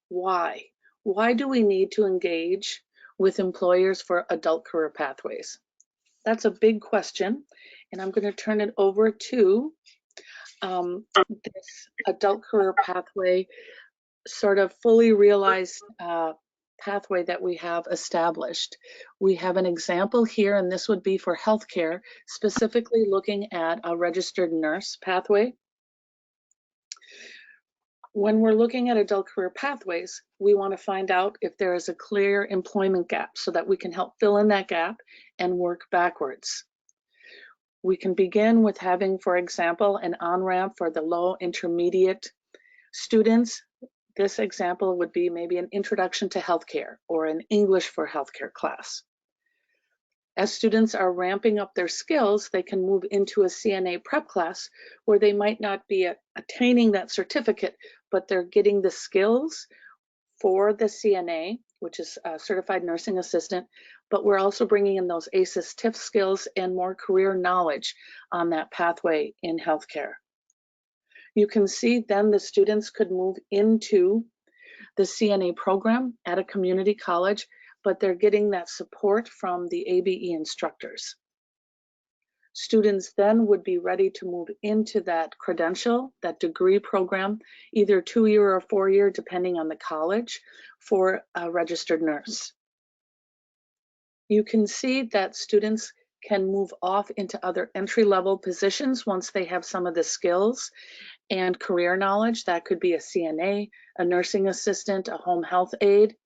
why? Why do we need to engage with employers for adult career pathways? That's a big question, and I'm going to turn it over to this adult career pathway sort of fully realized pathway that we have established. We have an example here, and this would be for healthcare, specifically looking at a registered nurse pathway. When we're looking at adult career pathways, we want to find out if there is a clear employment gap so that we can help fill in that gap and work backwards. We can begin with having, for example, an on-ramp for the low intermediate students. This example would be maybe an introduction to healthcare or an English for healthcare class. As students are ramping up their skills, they can move into a CNA prep class where they might not be attaining that certificate, but they're getting the skills for the CNA, which is a certified nursing assistant, but we're also bringing in those ACEs TIF skills and more career knowledge on that pathway in healthcare. You can see then the students could move into the CNA program at a community college, but they're getting that support from the ABE instructors. Students then would be ready to move into that credential, that degree program, either 2-year or 4-year, depending on the college, for a registered nurse. You can see that students can move off into other entry-level positions once they have some of the skills and career knowledge. That could be a CNA, a nursing assistant, a home health aide.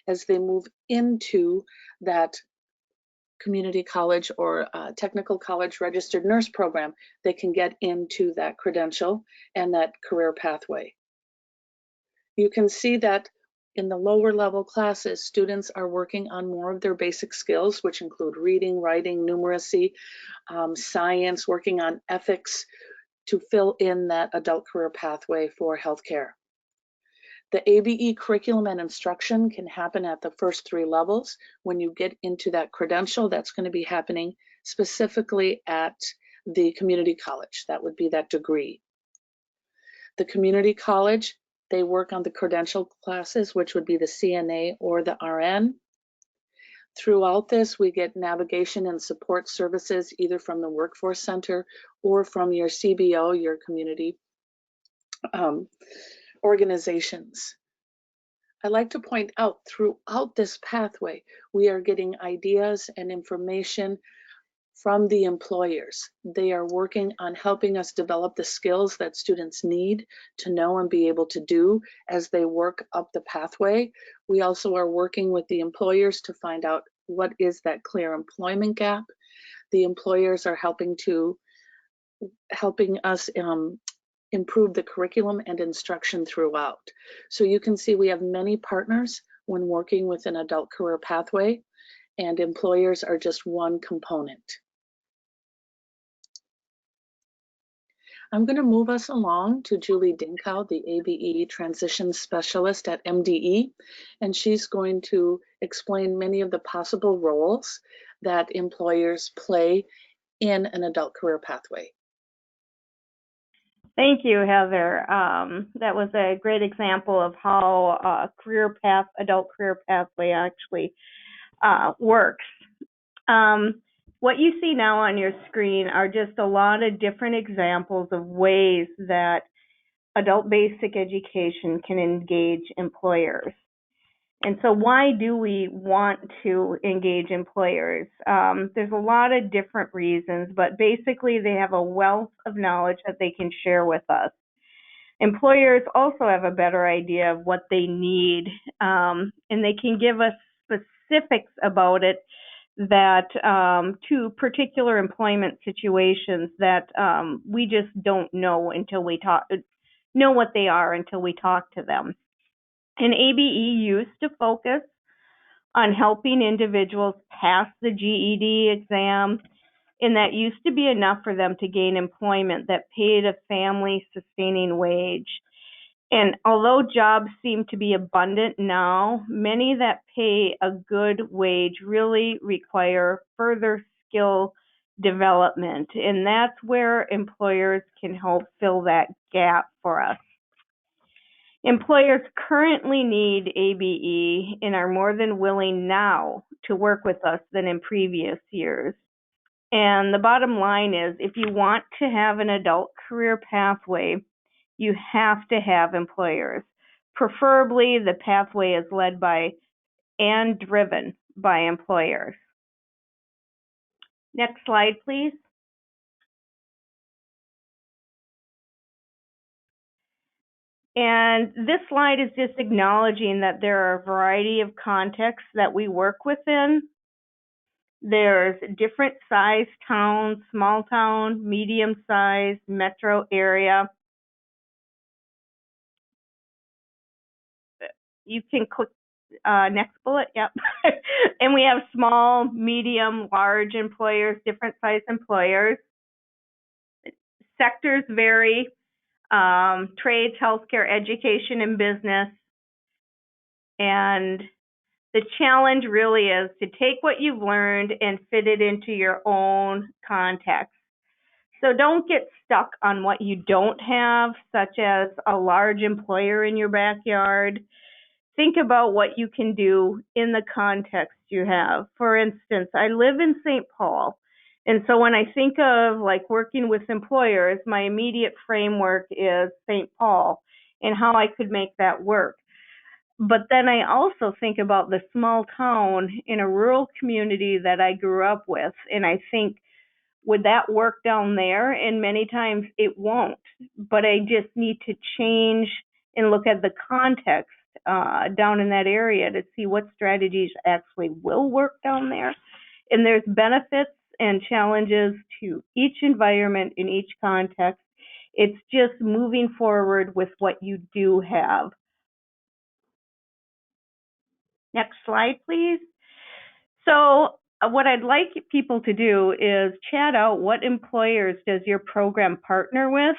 As they move into that community college or technical college registered nurse program, they can get into that credential and that career pathway. You can see that in the lower level classes, students are working on more of their basic skills, which include reading, writing, numeracy, science, working on ethics to fill in that adult career pathway for healthcare. The ABE curriculum and instruction can happen at the first 3 levels. When you get into that credential, that's going to be happening specifically at the community college. That would be that degree. The community college, they work on the credential classes, which would be the CNA or the RN. Throughout this, we get navigation and support services either from the Workforce Center or from your CBO, your community organizations. I'd like to point out throughout this pathway, we are getting ideas and information from the employers. They are working on helping us develop the skills that students need to know and be able to do as they work up the pathway. We also are working with the employers to find out what is that clear employment gap. The employers are helping us improve the curriculum and instruction throughout. So you can see we have many partners when working with an adult career pathway, and employers are just one component. I'm going to move us along to Julie Dinkow, the ABE Transition Specialist at MDE, and she's going to explain many of the possible roles that employers play in an adult career pathway. Thank you, Heather. That was a great example of how adult career pathway actually works. What you see now on your screen are just a lot of different examples of ways that adult basic education can engage employers. And so why do we want to engage employers? There's a lot of different reasons, but basically they have a wealth of knowledge that they can share with us. Employers also have a better idea of what they need, and they can give us specifics about it that to particular employment situations that we just don't know until we know what they are until we talk to them. And ABE used to focus on helping individuals pass the GED exam, and that used to be enough for them to gain employment that paid a family-sustaining wage. And although jobs seem to be abundant now, many that pay a good wage really require further skill development, and that's where employers can help fill that gap for us. Employers currently need ABE and are more than willing now to work with us than in previous years. And the bottom line is, if you want to have an adult career pathway, you have to have employers. Preferably, the pathway is led by and driven by employers. Next slide, please. And this slide is just acknowledging that there are a variety of contexts that we work within. There's different size towns, small town, medium size, metro area. You can click next bullet, yep. And we have small, medium, large employers, different size employers. Sectors vary, trades, healthcare, education, and business. And the challenge really is to take what you've learned and fit it into your own context. So don't get stuck on what you don't have, such as a large employer in your backyard. Think about what you can do in the context you have. For instance, I live in St. Paul. And so when I think of like working with employers, my immediate framework is St. Paul and how I could make that work. But then I also think about the small town in a rural community that I grew up with, and I think, would that work down there? And many times it won't. But I just need to change and look at the context down in that area to see what strategies actually will work down there. And there's benefits and challenges to each environment in each context. It's just moving forward with what you do have. Next slide, please. So what I'd like people to do is chat out what employers does your program partner with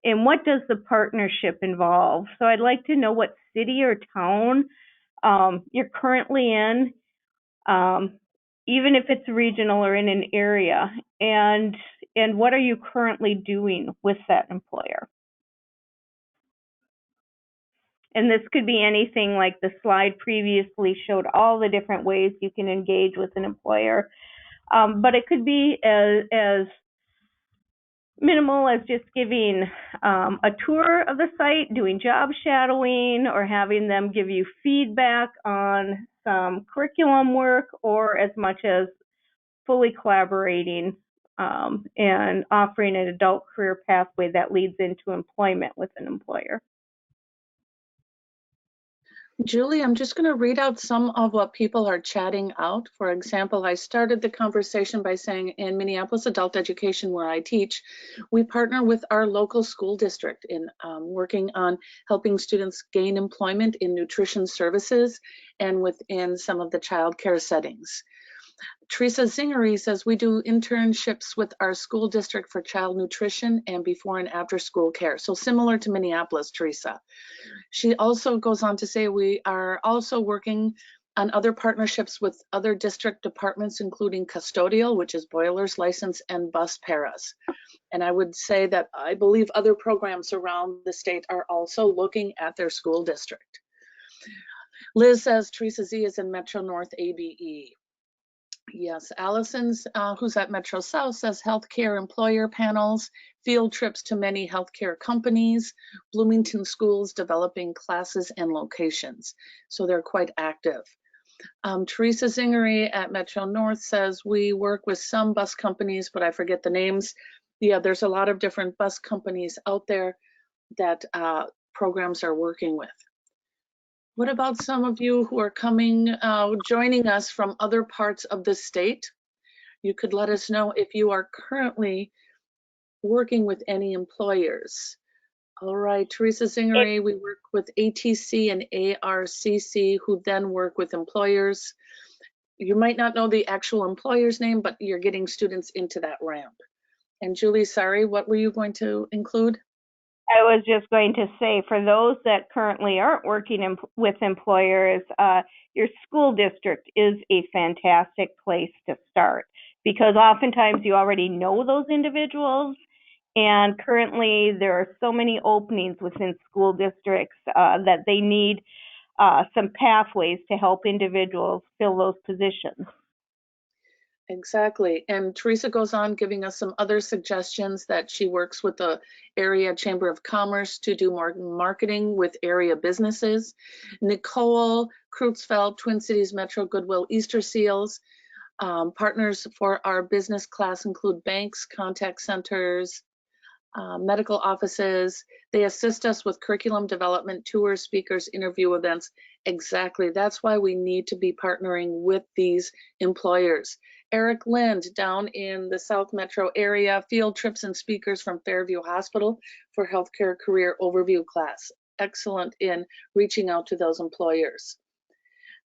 and what does the partnership involve. So I'd like to know what city or town you're currently in, even if it's regional or in an area, and what are you currently doing with that employer. And this could be anything like the slide previously showed all the different ways you can engage with an employer. But it could be as minimal as just giving a tour of the site, doing job shadowing, or having them give you feedback on some curriculum work, or as much as fully collaborating and offering an adult career pathway that leads into employment with an employer. Julie, I'm just going to read out some of what people are chatting out. For example, I started the conversation by saying in Minneapolis Adult Education, where I teach, we partner with our local school district in working on helping students gain employment in nutrition services and within some of the child care settings. Teresa Zingery says we do internships with our school district for child nutrition and before and after school care. So similar to Minneapolis, Teresa. She also goes on to say we are also working on other partnerships with other district departments, including custodial, which is boilers license, and bus paras. And I would say that I believe other programs around the state are also looking at their school district. Liz says Teresa Z is in Metro North ABE. Yes, Allison's, who's at Metro South, says healthcare employer panels, field trips to many healthcare companies, Bloomington schools developing classes and locations. So they're quite active. Teresa Zingery at Metro North says we work with some bus companies, but I forget the names. Yeah, there's a lot of different bus companies out there that programs are working with. What about some of you who are coming, joining us from other parts of the state? You could let us know if you are currently working with any employers. All right, Teresa Zingery, we work with ATC and ARCC, who then work with employers. You might not know the actual employer's name, but you're getting students into that ramp. And Julie, sorry, what were you going to include? I was just going to say, for those that currently aren't working with employers, your school district is a fantastic place to start, because oftentimes you already know those individuals And currently, there are so many openings within school districts that they need some pathways to help individuals fill those positions. Exactly. And Teresa goes on giving us some other suggestions that she works with the area Chamber of Commerce to do more marketing with area businesses. Nicole Kreutzfeld, Twin Cities Metro Goodwill Easter Seals. Partners for our business class include banks, contact centers, medical offices. They assist us with curriculum development, tours, speakers, interview events. Exactly. That's why we need to be partnering with these employers. Eric Lind down in the South Metro area, field trips and speakers from Fairview Hospital for healthcare career overview class. Excellent in reaching out to those employers.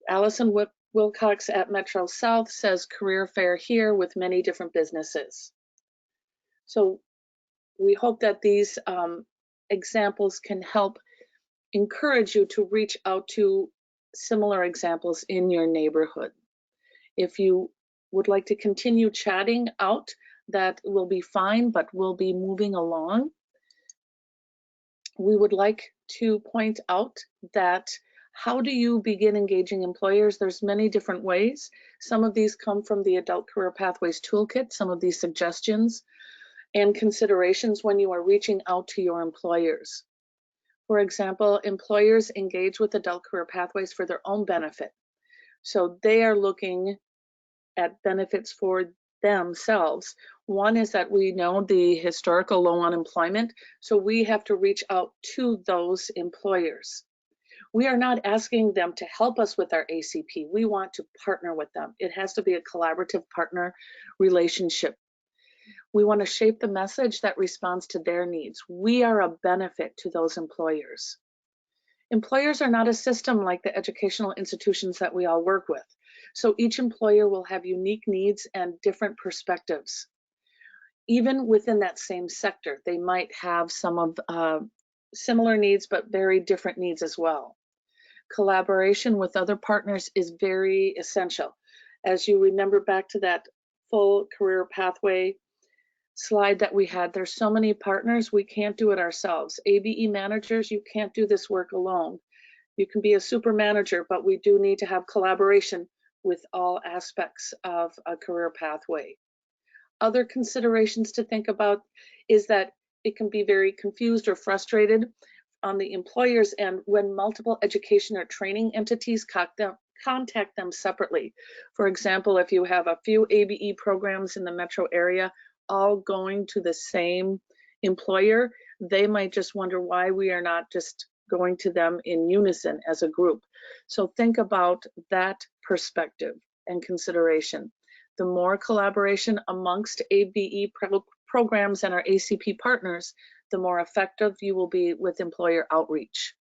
Allison Wilcox at Metro South says career fair here with many different businesses. So we hope that these examples can help encourage you to reach out to similar examples in your neighborhood. If you would like to continue chatting out, that will be fine, but we'll be moving along. We would like to point out that how do you begin engaging employers? There's many different ways. Some of these come from the Adult Career Pathways Toolkit, some of these suggestions and considerations when you are reaching out to your employers. For example, employers engage with Adult Career Pathways for their own benefit. So they are looking at benefits for themselves. One is that we know the historical low unemployment, so we have to reach out to those employers. We are not asking them to help us with our ACP. We want to partner with them. It has to be a collaborative partner relationship. We want to shape the message that responds to their needs. We are a benefit to those employers. Employers are not a system like the educational institutions that we all work with. So each employer will have unique needs and different perspectives. Even within that same sector, they might have some of similar needs, but very different needs as well. Collaboration with other partners is very essential. As you remember back to that full career pathway slide that we had, there's so many partners, we can't do it ourselves. ABE managers, you can't do this work alone. You can be a super manager, but we do need to have collaboration with all aspects of a career pathway. Other considerations to think about is that it can be very confused or frustrated on the employer's end when multiple education or training entities contact them separately. For example, if you have a few ABE programs in the metro area all going to the same employer, they might just wonder why we are not just going to them in unison as a group. So think about that perspective and consideration. The more collaboration amongst ABE programs and our ACP partners, the more effective you will be with employer outreach.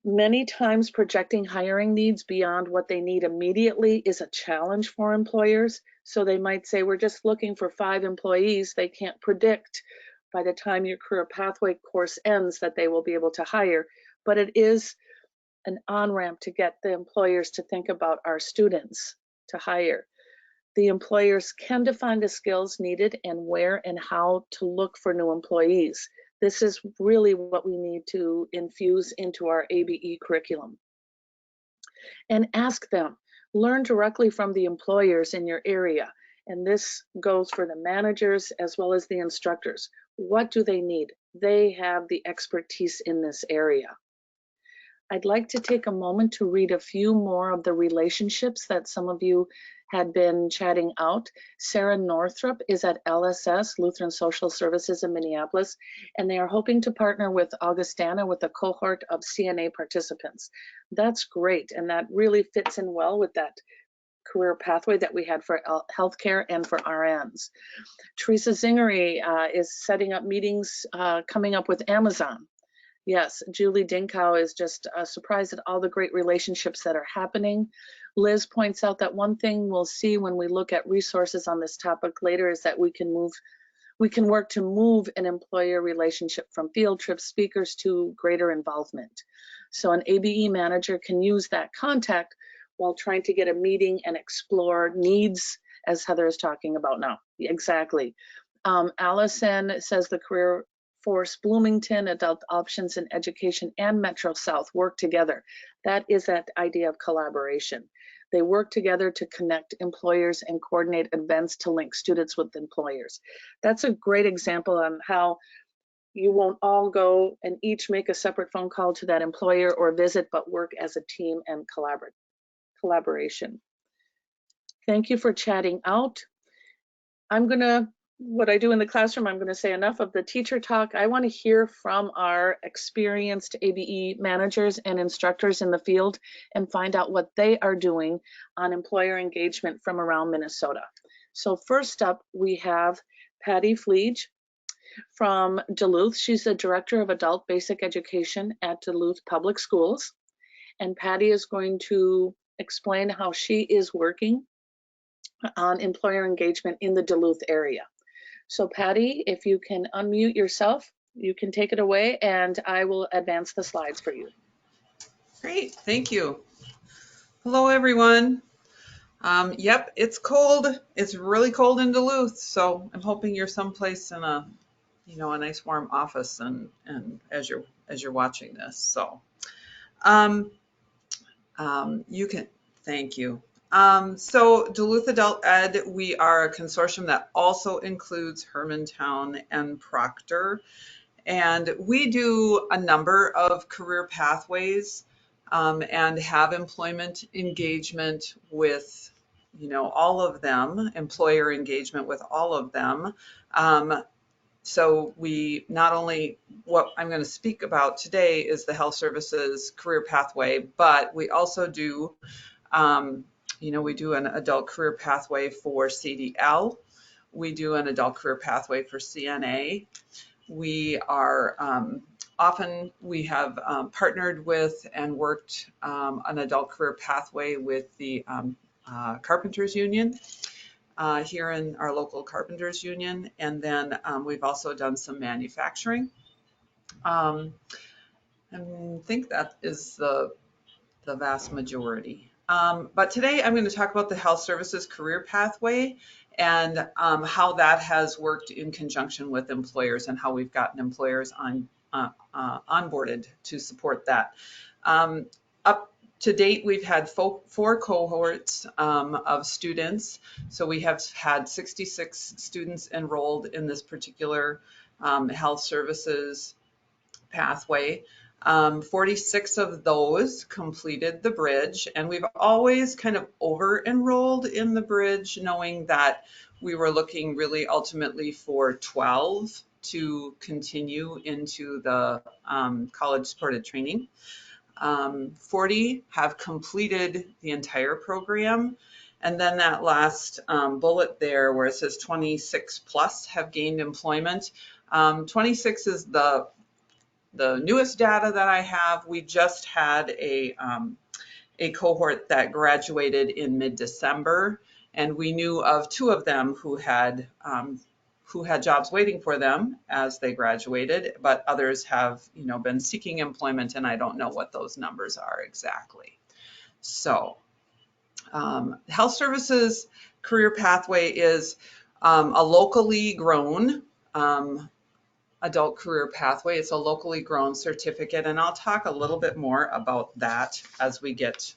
Many times projecting hiring needs beyond what they need immediately is a challenge for employers. So they might say, we're just looking for 5 employees. They can't predict by the time your career pathway course ends that they will be able to hire. But it is an on-ramp to get the employers to think about our students to hire. The employers can define the skills needed and where and how to look for new employees. This is really what we need to infuse into our ABE curriculum. And ask them, learn directly from the employers in your area. And this goes for the managers as well as the instructors. What do they need? They have the expertise in this area. I'd like to take a moment to read a few more of the relationships that some of you had been chatting out. Sarah Northrup is at LSS, Lutheran Social Services in Minneapolis, and they are hoping to partner with Augustana with a cohort of CNA participants. That's great, and that really fits in well with that career pathway that we had for healthcare and for RNs. Teresa Zingery is setting up meetings coming up with Amazon. Yes, Julie Dinkow is just surprised at all the great relationships that are happening. Liz points out that one thing we'll see when we look at resources on this topic later is that we can work to move an employer relationship from field trip speakers to greater involvement. So an ABE manager can use that contact while trying to get a meeting and explore needs, as Heather is talking about now. Exactly. Allison says the Career Force Bloomington, Adult Options in Education, and Metro South work together. That is that idea of collaboration. They work together to connect employers and coordinate events to link students with employers. That's a great example on how you won't all go and each make a separate phone call to that employer or visit, but work as a team and collaboration. Thank you for chatting out. What I do in the classroom, I'm gonna say enough of the teacher talk. I wanna hear from our experienced ABE managers and instructors in the field and find out what they are doing on employer engagement from around Minnesota. So first up, we have Patty Fleege from Duluth. She's the Director of Adult Basic Education at Duluth Public Schools. And Patty is going to explain how she is working on employer engagement in the Duluth area. So Patty, if you can unmute yourself, you can take it away and I will advance the slides for you. Great, thank you. Hello, everyone. Yep, it's cold. It's really cold in Duluth, so I'm hoping you're someplace in a, a nice warm office and as you're watching this. So, you can, thank you. So Duluth Adult Ed, we are a consortium that also includes Hermantown and Proctor. And we do a number of career pathways and have employment engagement with, all of them, employer engagement with all of them. So we not only, what I'm going to speak about today is the health services career pathway, but we also do, we do an adult career pathway for CDL. We do an adult career pathway for CNA. We are we have partnered with and worked an adult career pathway with the Carpenters Union here in our local Carpenters Union. And then we've also done some manufacturing. I think that is the vast majority. But today I'm going to talk about the health services career pathway and how that has worked in conjunction with employers and how we've gotten employers onboarded to support that. Up to date, we've had 4 cohorts of students. So we have had 66 students enrolled in this particular health services pathway. 46 of those completed the bridge, and we've always kind of over-enrolled in the bridge, knowing that we were looking really ultimately for 12 to continue into the college-supported training. 40 have completed the entire program, and then that last bullet there where it says 26 plus have gained employment. 26 is the newest data that I have. We just had a cohort that graduated in mid-December, and we knew of 2 of them who had jobs waiting for them as they graduated, but others have been seeking employment, and I don't know what those numbers are exactly. So health services career pathway is a locally grown adult career pathway. It's a locally grown certificate, and I'll talk a little bit more about that as we get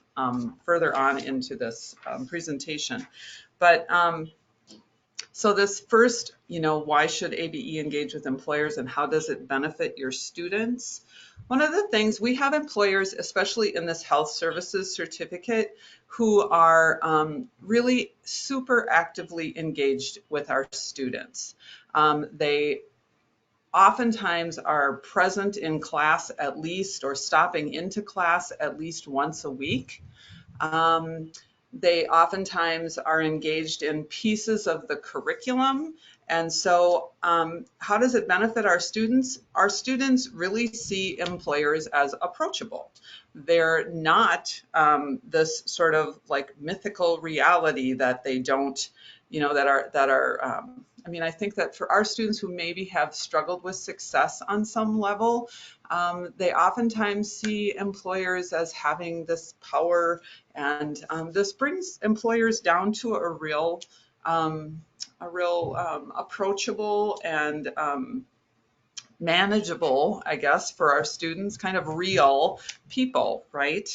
further on into this presentation. But so this first, why should ABE engage with employers and how does it benefit your students? One of the things, we have employers, especially in this health services certificate, who are really super actively engaged with our students. They oftentimes are present in class at least, or stopping into class at least once a week. They oftentimes are engaged in pieces of the curriculum. And so how does it benefit our students? Our students really see employers as approachable. They're not this sort of like mythical reality that they don't, that are I think that for our students who maybe have struggled with success on some level, they oftentimes see employers as having this power, and this brings employers down to a real a real approachable and manageable, I guess, for our students, kind of real people, right?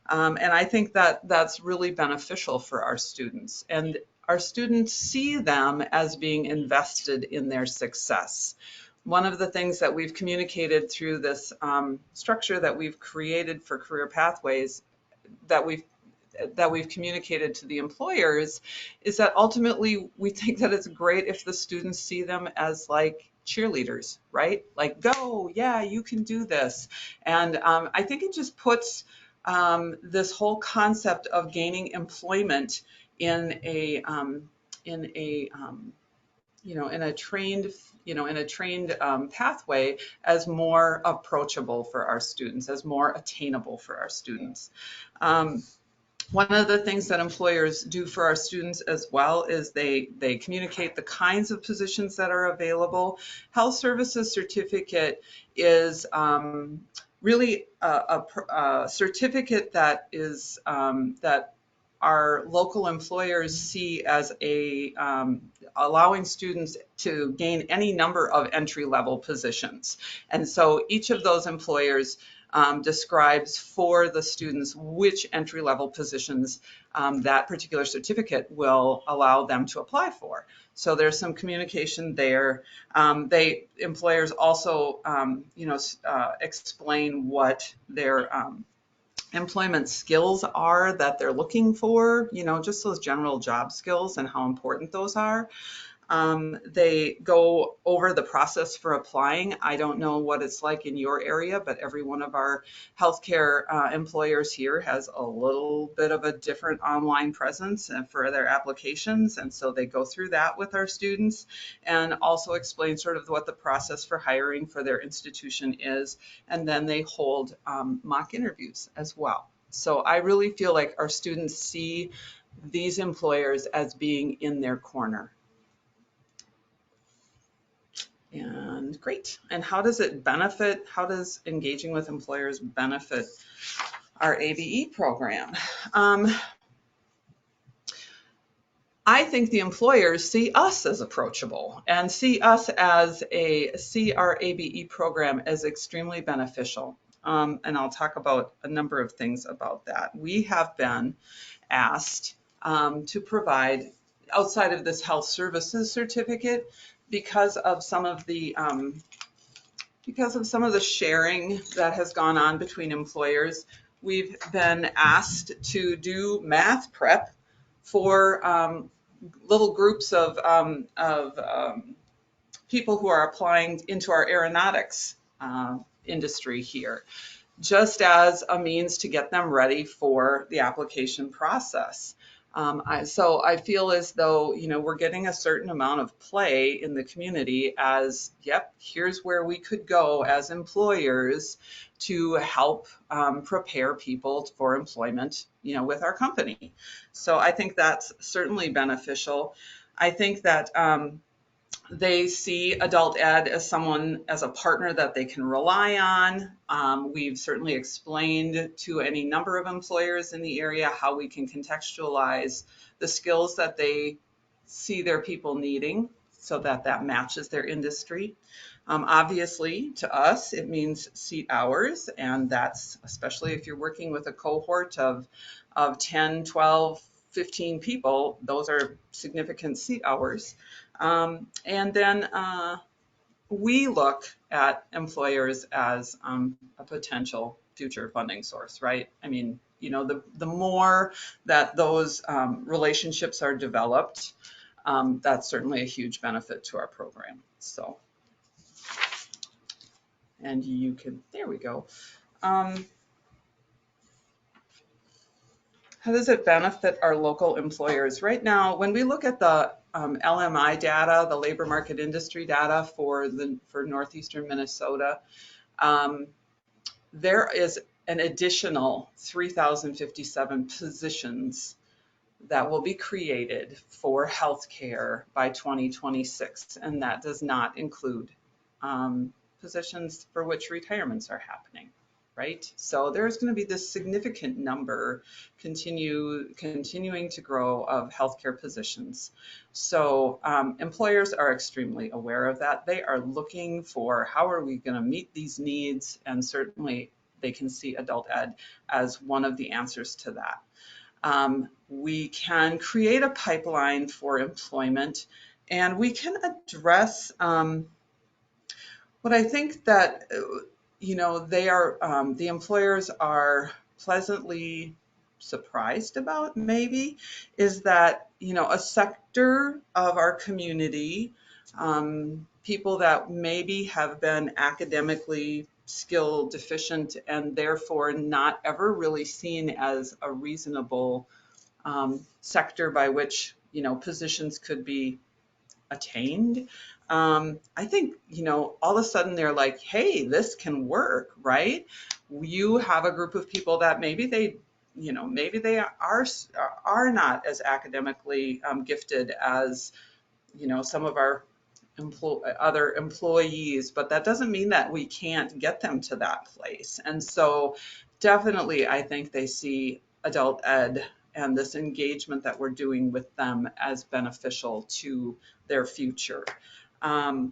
And I think that that's really beneficial for our students. And our students see them as being invested in their success. One of the things that we've communicated through this structure that we've created for career pathways that we've communicated to the employers is that ultimately we think that it's great if the students see them as like cheerleaders, right? Like, go, yeah, you can do this. And I think it just puts this whole concept of gaining employment in a trained pathway as more approachable for our students, as more attainable for our students. One of the things that employers do for our students as well is they communicate the kinds of positions that are available. Health Services Certificate is really a certificate that is that our local employers see as allowing students to gain any number of entry-level positions. And so each of those employers describes for the students which entry-level positions that particular certificate will allow them to apply for. So there's some communication there. Employers also, explain what their employment skills are that they're looking for, just those general job skills and how important those are. They go over the process for applying. I don't know what it's like in your area, but every one of our healthcare employers here has a little bit of a different online presence for their applications. And so they go through that with our students and also explain sort of what the process for hiring for their institution is. And then they hold mock interviews as well. So I really feel like our students see these employers as being in their corner. And great. And how does it benefit? How does engaging with employers benefit our ABE program? I think the employers see us as approachable and see our ABE program as extremely beneficial. And I'll talk about a number of things about that. We have been asked to provide, outside of this health services certificate, because of some of the sharing that has gone on between employers, we've been asked to do math prep for little groups of people who are applying into our aeronautics industry here, just as a means to get them ready for the application process. So I feel as though, we're getting a certain amount of play in the community as, yep, here's where we could go as employers to help prepare people for employment, with our company. So I think that's certainly beneficial. I think that they see adult ed as a partner that they can rely on. We've certainly explained to any number of employers in the area how we can contextualize the skills that they see their people needing so that matches their industry. Obviously, to us, it means seat hours, and that's especially if you're working with a cohort of 10, 12, 15 people, those are significant seat hours. And then we look at employers as a potential future funding source, right? I mean, the more that those relationships are developed, that's certainly a huge benefit to our program. So, and there we go. How does it benefit our local employers? Right now, when we look at the LMI data, the labor market industry data for northeastern Minnesota, there is an additional 3,057 positions that will be created for healthcare by 2026, and that does not include positions for which retirements are happening. right? So there's going to be this significant number continuing to grow of healthcare positions. So employers are extremely aware of that. They are looking for how are we going to meet these needs, and certainly they can see adult ed as one of the answers to that. We can create a pipeline for employment, and we can address what I think that the employers are pleasantly surprised about, maybe, is that a sector of our community, people that maybe have been academically skill deficient and therefore not ever really seen as a reasonable sector by which positions could be attained. I think, all of a sudden they're like, hey, this can work, right? You have a group of people that maybe they are not as academically gifted as, some of our other employees, but that doesn't mean that we can't get them to that place. And so definitely, I think they see adult ed and this engagement that we're doing with them as beneficial to their future. And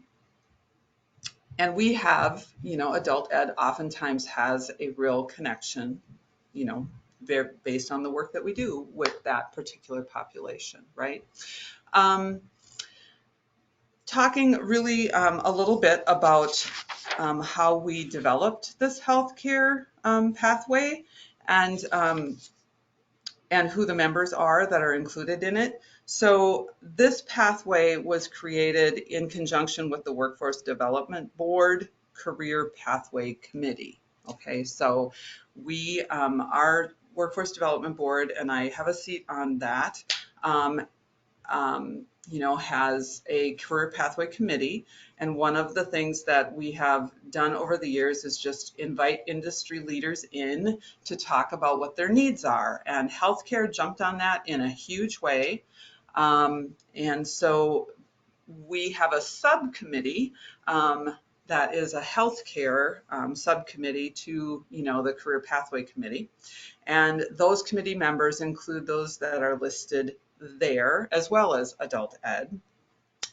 we have, adult ed oftentimes has a real connection, based on the work that we do with that particular population, right? Talking really a little bit about how we developed this healthcare pathway and who the members are that are included in it. So this pathway was created in conjunction with the Workforce Development Board Career Pathway Committee. Okay, so we, our Workforce Development Board, and I have a seat on that, has a career pathway committee. And one of the things that we have done over the years is just invite industry leaders in to talk about what their needs are. And healthcare jumped on that in a huge way. And so we have a subcommittee that is a healthcare subcommittee to, the career pathway committee. And those committee members include those that are listed there, as well as adult ed.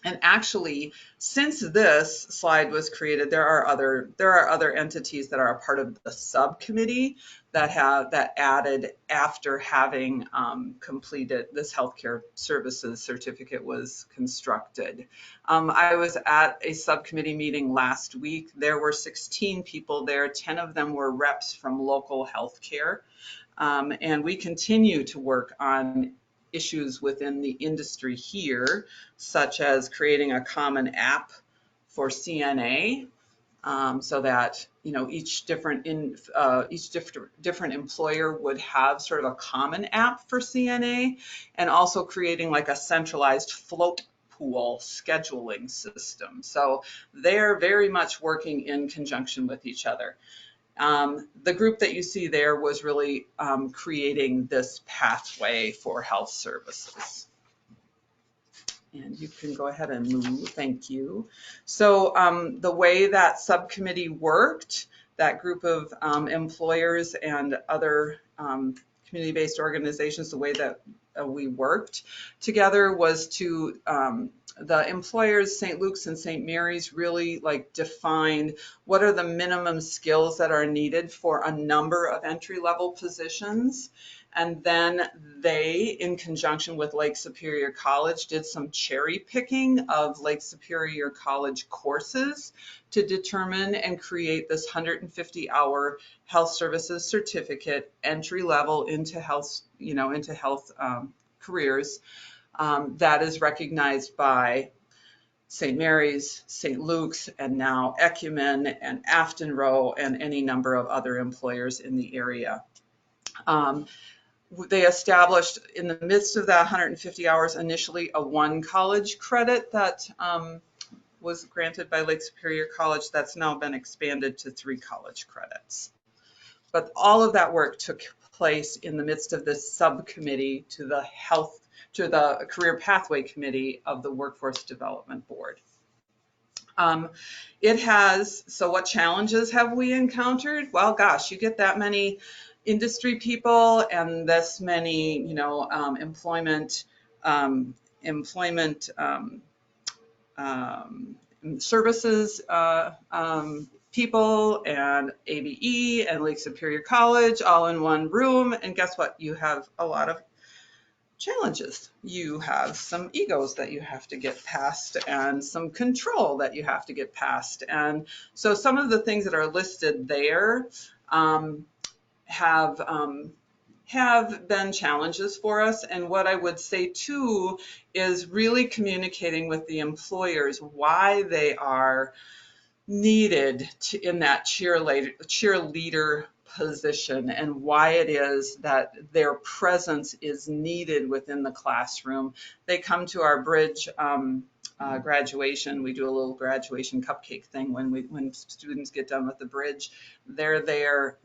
And actually, since this slide was created, there are other entities that are a part of the subcommittee that added after having completed this healthcare services certificate was constructed. I was at a subcommittee meeting last week. There were 16 people there. 10 of them were reps from local healthcare. And we continue to work on issues within the industry here, such as creating a common app for CNA, so that each different employer would have sort of a common app for CNA, and also creating like a centralized float pool scheduling system. So they're very much working in conjunction with each other. The group that you see there was really creating this pathway for health services. And you can go ahead and move, thank you. So the way that subcommittee worked, that group of employers and other community-based organizations, the way that we worked together was to the employers, St. Luke's and St. Mary's, really defined what are the minimum skills that are needed for a number of entry-level positions. And then they, in conjunction with Lake Superior College, did some cherry picking of Lake Superior College courses to determine and create this 150-hour health services certificate, entry level into health, careers, that is recognized by St. Mary's, St. Luke's, and now Ecumen and Afton Row and any number of other employers in the area. They established in the midst of that 150 hours initially a 1 college credit that was granted by Lake Superior College. That's now been expanded to 3 college credits. But all of that work took place in the midst of this subcommittee to the Career Pathway Committee of the Workforce Development Board. It has, so what challenges have we encountered? Well, gosh, you get that many industry people and this many, employment services people and ABE and Lake Superior College all in one room. And guess what? You have a lot of challenges. You have some egos that you have to get past and some control that you have to get past. And so some of the things that are listed there have been challenges for us. And what I would say too is really communicating with the employers why they are needed in that cheerleader position and why it is that their presence is needed within the classroom. They come to our bridge graduation. We do a little graduation cupcake thing when students get done with the bridge. They're there,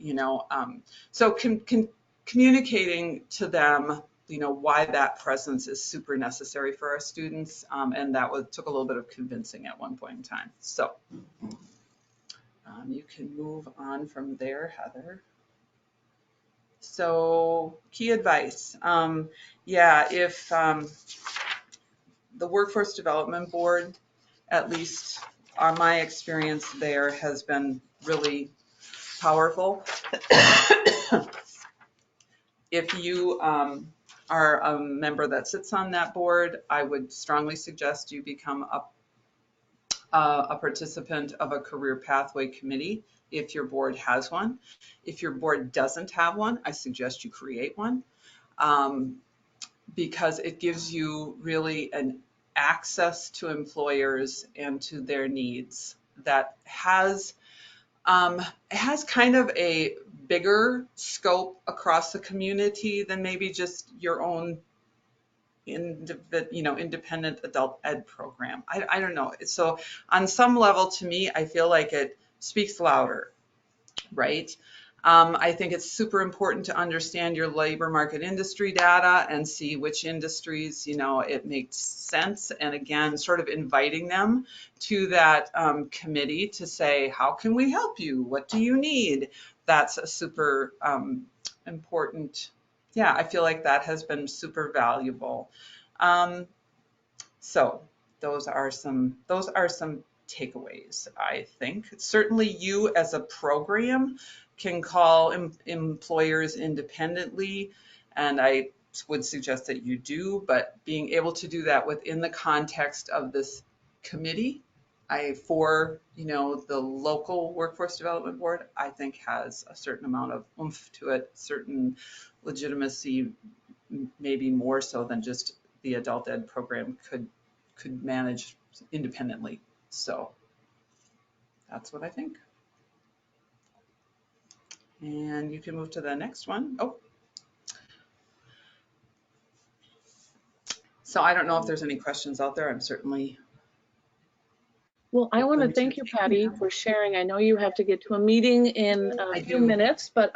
so communicating to them, why that presence is super necessary for our students, and that took a little bit of convincing at one point in time. So you can move on from there, Heather. So key advice. If the Workforce Development Board, at least on my experience there, has been really powerful. If you are a member that sits on that board, I would strongly suggest you become a participant of a career pathway committee if your board has one. If your board doesn't have one, I suggest you create one, because it gives you really an access to employers and to their needs that has kind of a bigger scope across the community than maybe just your own independent adult ed program. I don't know. So on some level, to me, I feel like it speaks louder, right? I think it's super important to understand your labor market industry data and see which industries, it makes sense. And again, sort of inviting them to that committee to say, how can we help you? What do you need? That's a super important. Yeah, I feel like that has been super valuable. So those are some takeaways, I think. Certainly you as a program can call employers independently, and I would suggest that you do, but being able to do that within the context of this committee for the local Workforce Development Board, I think has a certain amount of oomph to it, certain legitimacy, maybe more so than just the adult ed program could manage independently. So that's what I think. And you can move to the next one. Oh. So I don't know if there's any questions out there. I'm certainly. Well, I want to thank you, Patty, for sharing. I know you have to get to a meeting in a few minutes, but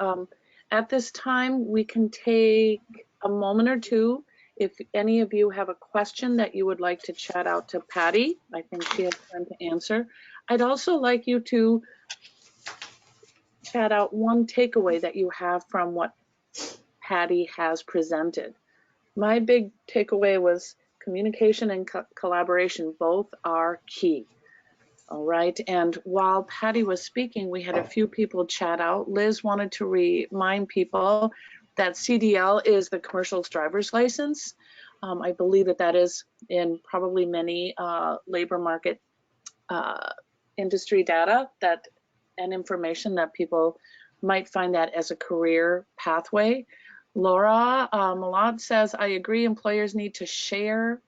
at this time, we can take a moment or two. If any of you have a question that you would like to chat out to Patty, I think she has time to answer. I'd also like you to chat out one takeaway that you have from what Patty has presented. My big takeaway was communication and collaboration both are key. All right, and while Patty was speaking, we had a few people chat out. Liz wanted to remind people that CDL is the commercial driver's license. I believe that is in probably many labor market industry data and information that people might find that as a career pathway. Laura Malad says, I agree, employers need to share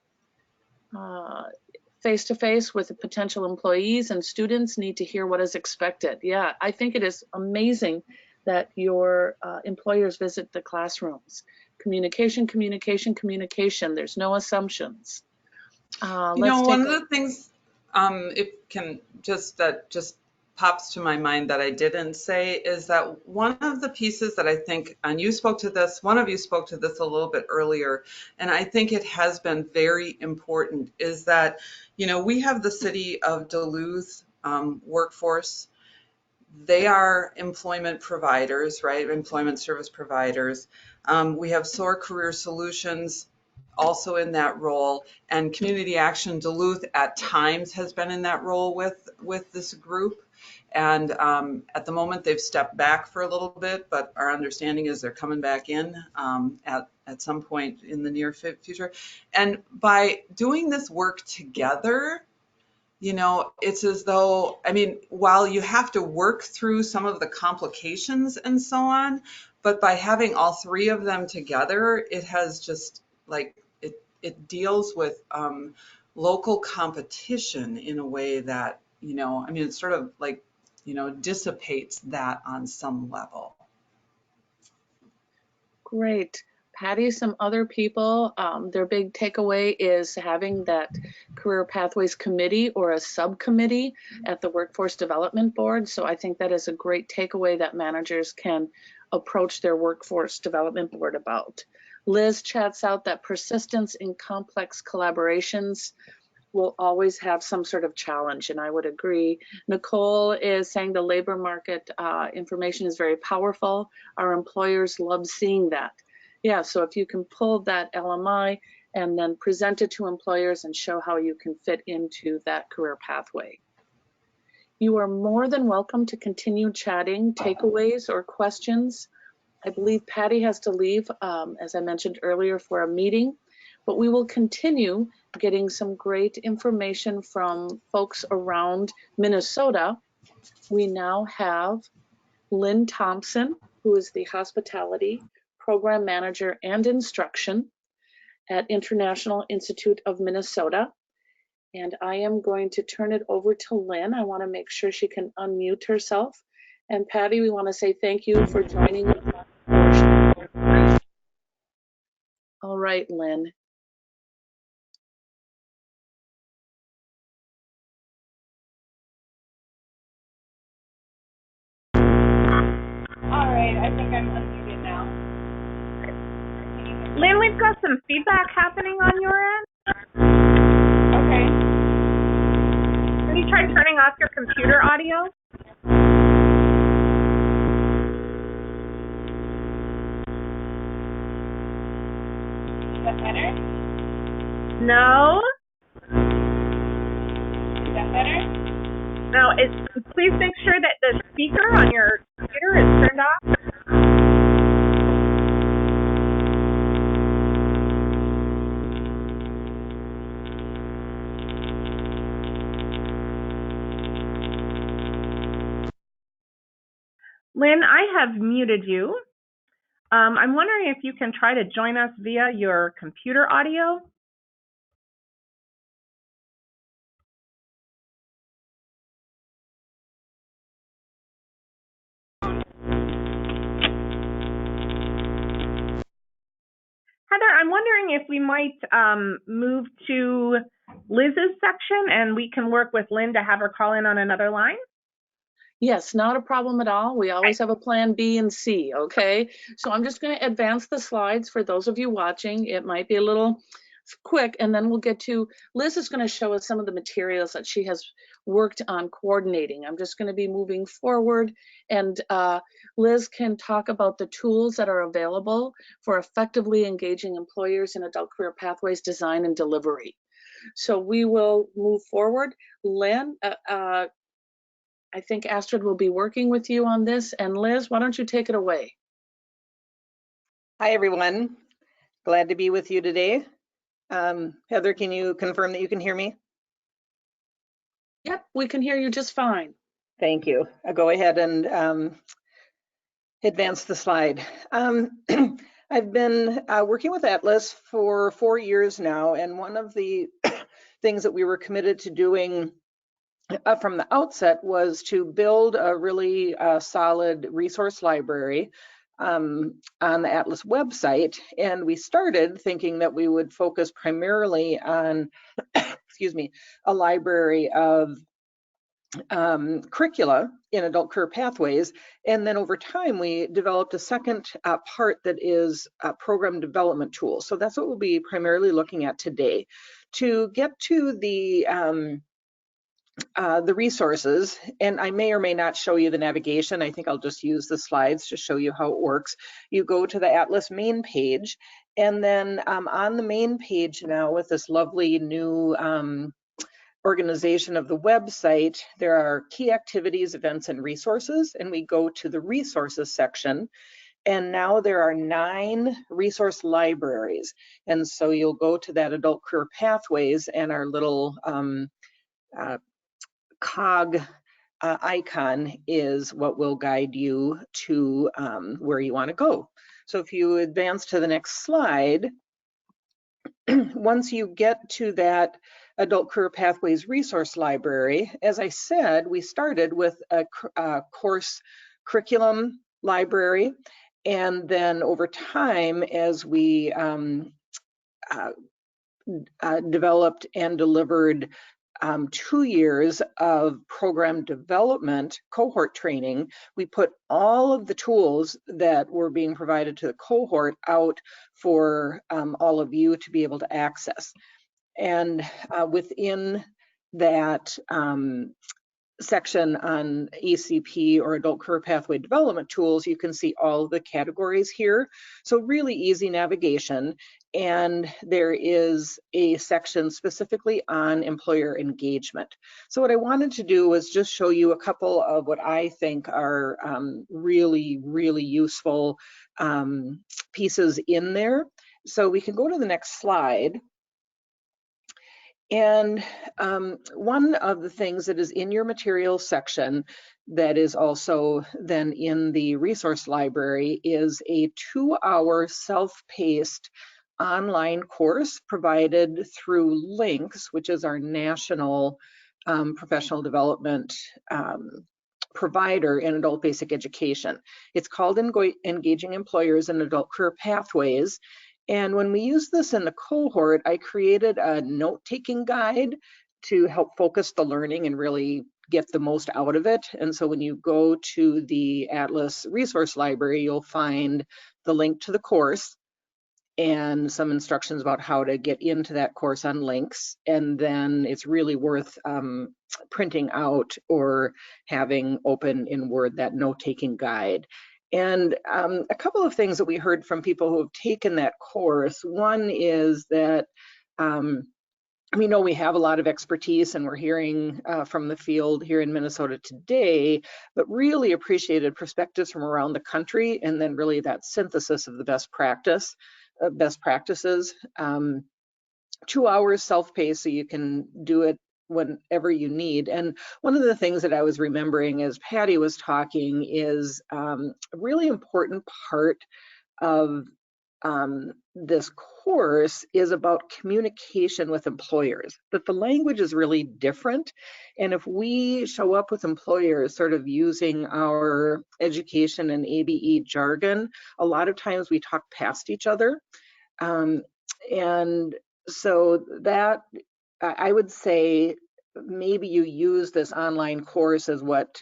face-to-face with the potential employees, and students need to hear what is expected. Yeah, I think it is amazing that your employers visit the classrooms. Communication, communication, communication. There's no assumptions. One of the things, it can just pops to my mind that I didn't say is that one of the pieces that I think, and you spoke to this, one of you spoke to this a little bit earlier, and I think it has been very important, is that, we have the city of Duluth workforce. They are employment providers, right? Employment service providers. We have SOAR Career Solutions also in that role, and Community Action Duluth at times has been in that role with this group. And at the moment, they've stepped back for a little bit, but our understanding is they're coming back in at some point in the near future. And by doing this work together, it's as though, while you have to work through some of the complications and so on, but by having all three of them together, it has just it deals with local competition in a way that, it sort of dissipates that on some level. Great. Patty, some other people, their big takeaway is having that Career Pathways Committee or a subcommittee at the Workforce Development Board. So I think that is a great takeaway that managers can approach their Workforce Development Board about. Liz chats out that persistence in complex collaborations will always have some sort of challenge, and I would agree. Nicole is saying the labor market information is very powerful. Our employers love seeing that. Yeah, so if you can pull that LMI and then present it to employers and show how you can fit into that career pathway. You are more than welcome to continue chatting, takeaways or questions. I believe Patty has to leave, as I mentioned earlier, for a meeting, but we will continue getting some great information from folks around Minnesota. We now have Lin Thompson, who is the Hospitality Program Manager and Instruction at International Institute of Minnesota. And I am going to turn it over to Lynn. I want to make sure she can unmute herself. And Patty, we want to say thank you for joining us. All right, Lynn. All right, I think I'm unmuted now. Lynn, we've got some feedback happening on your end. Okay. Have you tried turning off your computer audio? Is that better? No. Is that better? No, please make sure that the speaker on your computer is turned off. Lynn, I have muted you. I'm wondering if you can try to join us via your computer audio. Heather, I'm wondering if we might move to Liz's section and we can work with Lynn to have her call in on another line. Yes, not a problem at all. We always have a plan B and C, okay? So I'm just going to advance the slides for those of you watching. It might be a little quick, and then we'll get to, Liz is going to show us some of the materials that she has worked on coordinating. I'm just going to be moving forward, and Liz can talk about the tools that are available for effectively engaging employers in adult career pathways design and delivery. So we will move forward. Lynn, I think Astrid will be working with you on this. And Liz, why don't you take it away? Hi, everyone. Glad to be with you today. Heather, can you confirm that you can hear me? Yep, we can hear you just fine. Thank you. I'll go ahead and advance the slide. I've been working with Atlas for 4 years now, and one of the things that we were committed to doing from the outset was to build a really solid resource library on the Atlas website. And we started thinking that we would focus primarily on, excuse me, a library of curricula in adult career pathways. And then over time, we developed a second part that is program development tools. So that's what we'll be primarily looking at today. To get to the resources, and I may or may not show you the navigation. I think I'll just use the slides to show you how it works. You go to the Atlas main page, and then on the main page now with this lovely new organization of the website, there are key activities, events, and resources, and we go to the resources section. And now there are 9 resource libraries. And so you'll go to that adult career pathways, and our little cog icon is what will guide you to where you want to go. So if you advance to the next slide, once you get to that Adult Career Pathways Resource Library, as I said, we started with a course curriculum library, and then over time, as we developed and delivered 2 years of program development cohort training, we put all of the tools that were being provided to the cohort out for all of you to be able to access. And within that section on ACP or Adult Career Pathway Development Tools, you can see all the categories here. So really easy navigation. And there is a section specifically on employer engagement. So what I wanted to do was just show you a couple of what I think are really, really useful pieces in there. So we can go to the next slide. And one of the things that is in your materials section that is also then in the resource library is a 2-hour self-paced online course provided through Links, which is our national professional development provider in adult basic education. It's called Engaging Employers in Adult Career Pathways. And when we use this in the cohort, I created a note-taking guide to help focus the learning and really get the most out of it. And so when you go to the Atlas Resource Library, you'll find the link to the course and some instructions about how to get into that course on Links. And then it's really worth printing out or having open in Word that note-taking guide. And a couple of things that we heard from people who have taken that course. One is that we know we have a lot of expertise, and we're hearing from the field here in Minnesota today, but really appreciated perspectives from around the country, and then really that synthesis of the best practices. 2 hours self-paced, so you can do it whenever you need. And one of the things that I was remembering as Patty was talking is a really important part of this course is about communication with employers, that the language is really different. And if we show up with employers sort of using our education and ABE jargon, a lot of times we talk past each other. And so that, I would say, maybe you use this online course as what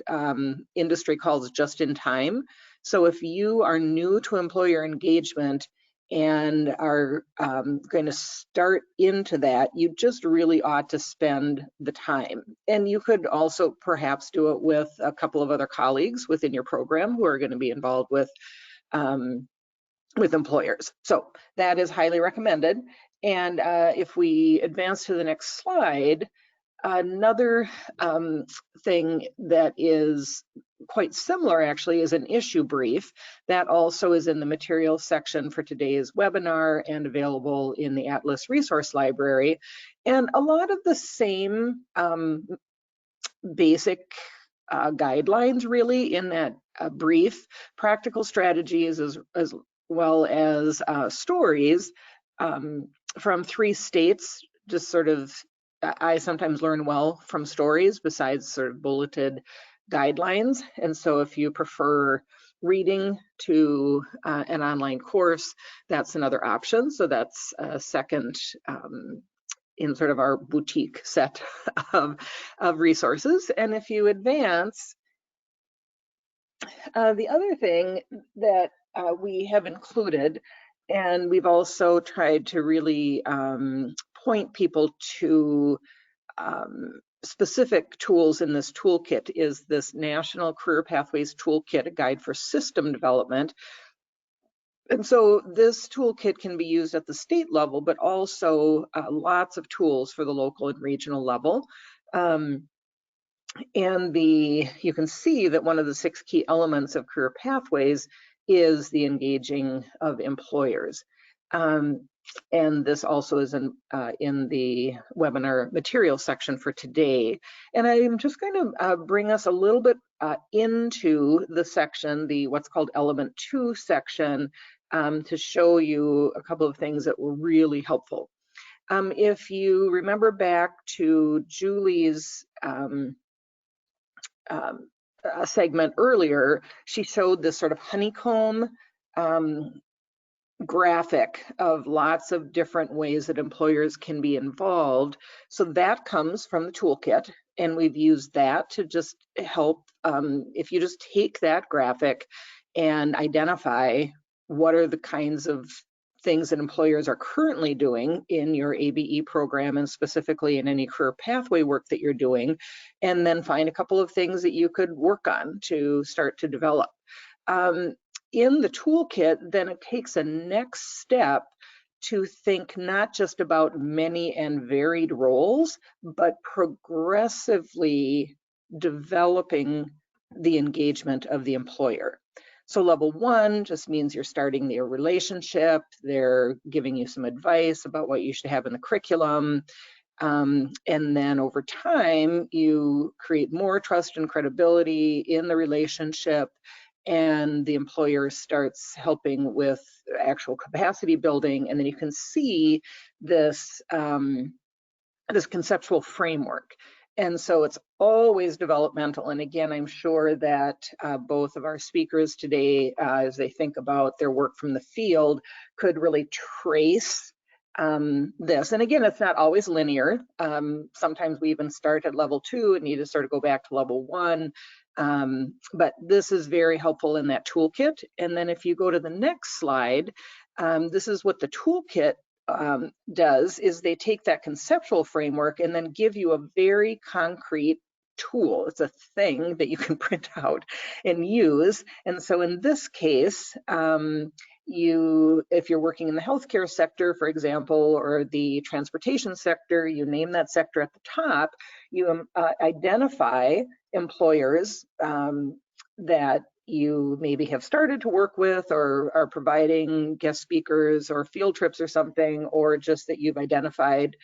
industry calls just in time. So if you are new to employer engagement and are going to start into that, you just really ought to spend the time. And you could also perhaps do it with a couple of other colleagues within your program who are going to be involved with employers. So that is highly recommended. And if we advance to the next slide, another thing that is quite similar actually is an issue brief that also is in the materials section for today's webinar and available in the Atlas Resource Library. And a lot of the same basic guidelines really in that brief, practical strategies as well as stories from 3 states. Just sort of, I sometimes learn well from stories besides sort of bulleted guidelines. And so if you prefer reading to an online course, that's another option. So that's a second in sort of our boutique set of resources. And if you advance, the other thing that we have included, and we've also tried to really point people to specific tools in this toolkit, is this National Career Pathways Toolkit, a guide for system development. And so this toolkit can be used at the state level, but also lots of tools for the local and regional level. And you can see that one of the 6 key elements of career pathways is the engaging of employers. And this also is in the webinar material section for today. And I'm just going to bring us a little bit into the section, the what's called element 2 section, to show you a couple of things that were really helpful. If you remember back to Julie's segment earlier, she showed this sort of honeycomb graphic of lots of different ways that employers can be involved. So that comes from the toolkit, and we've used that to just help. If you just take that graphic and identify what are the kinds of things that employers are currently doing in your ABE program, and specifically in any career pathway work that you're doing, and then find a couple of things that you could work on to start to develop. In the toolkit, then it takes a next step to think not just about many and varied roles, but progressively developing the engagement of the employer. So level 1 just means you're starting their relationship. They're giving you some advice about what you should have in the curriculum. And then over time, you create more trust and credibility in the relationship, and the employer starts helping with actual capacity building. And then you can see this, this conceptual framework. And so it's always developmental. And again, I'm sure that both of our speakers today, as they think about their work from the field, could really trace this. And again, it's not always linear. Sometimes we even start at level 2 and need to sort of go back to level 1. But this is very helpful in that toolkit. And then if you go to the next slide, this is what the toolkit does, is they take that conceptual framework and then give you a very concrete tool. It's a thing that you can print out and use. And so in this case, if you're working in the healthcare sector, for example, or the transportation sector, you name that sector at the top, you identify employers that you maybe have started to work with, or are providing guest speakers or field trips or something, or just that you've identified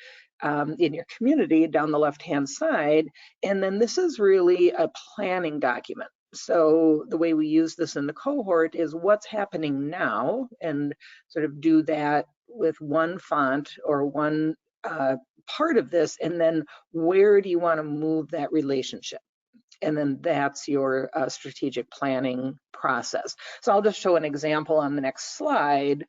in your community down the left-hand side. And then this is really a planning document. So the way we use this in the cohort is what's happening now, and sort of do that with one font or one part of this, and then where do you want to move that relationship? And then that's your strategic planning process. So I'll just show an example on the next slide.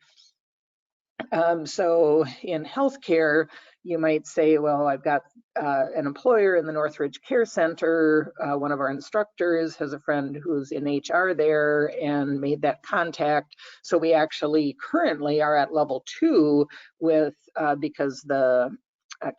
So in healthcare, you might say, well, I've got an employer in the Northridge Care Center. One of our instructors has a friend who's in HR there and made that contact. So we actually currently are at level 2 with, because the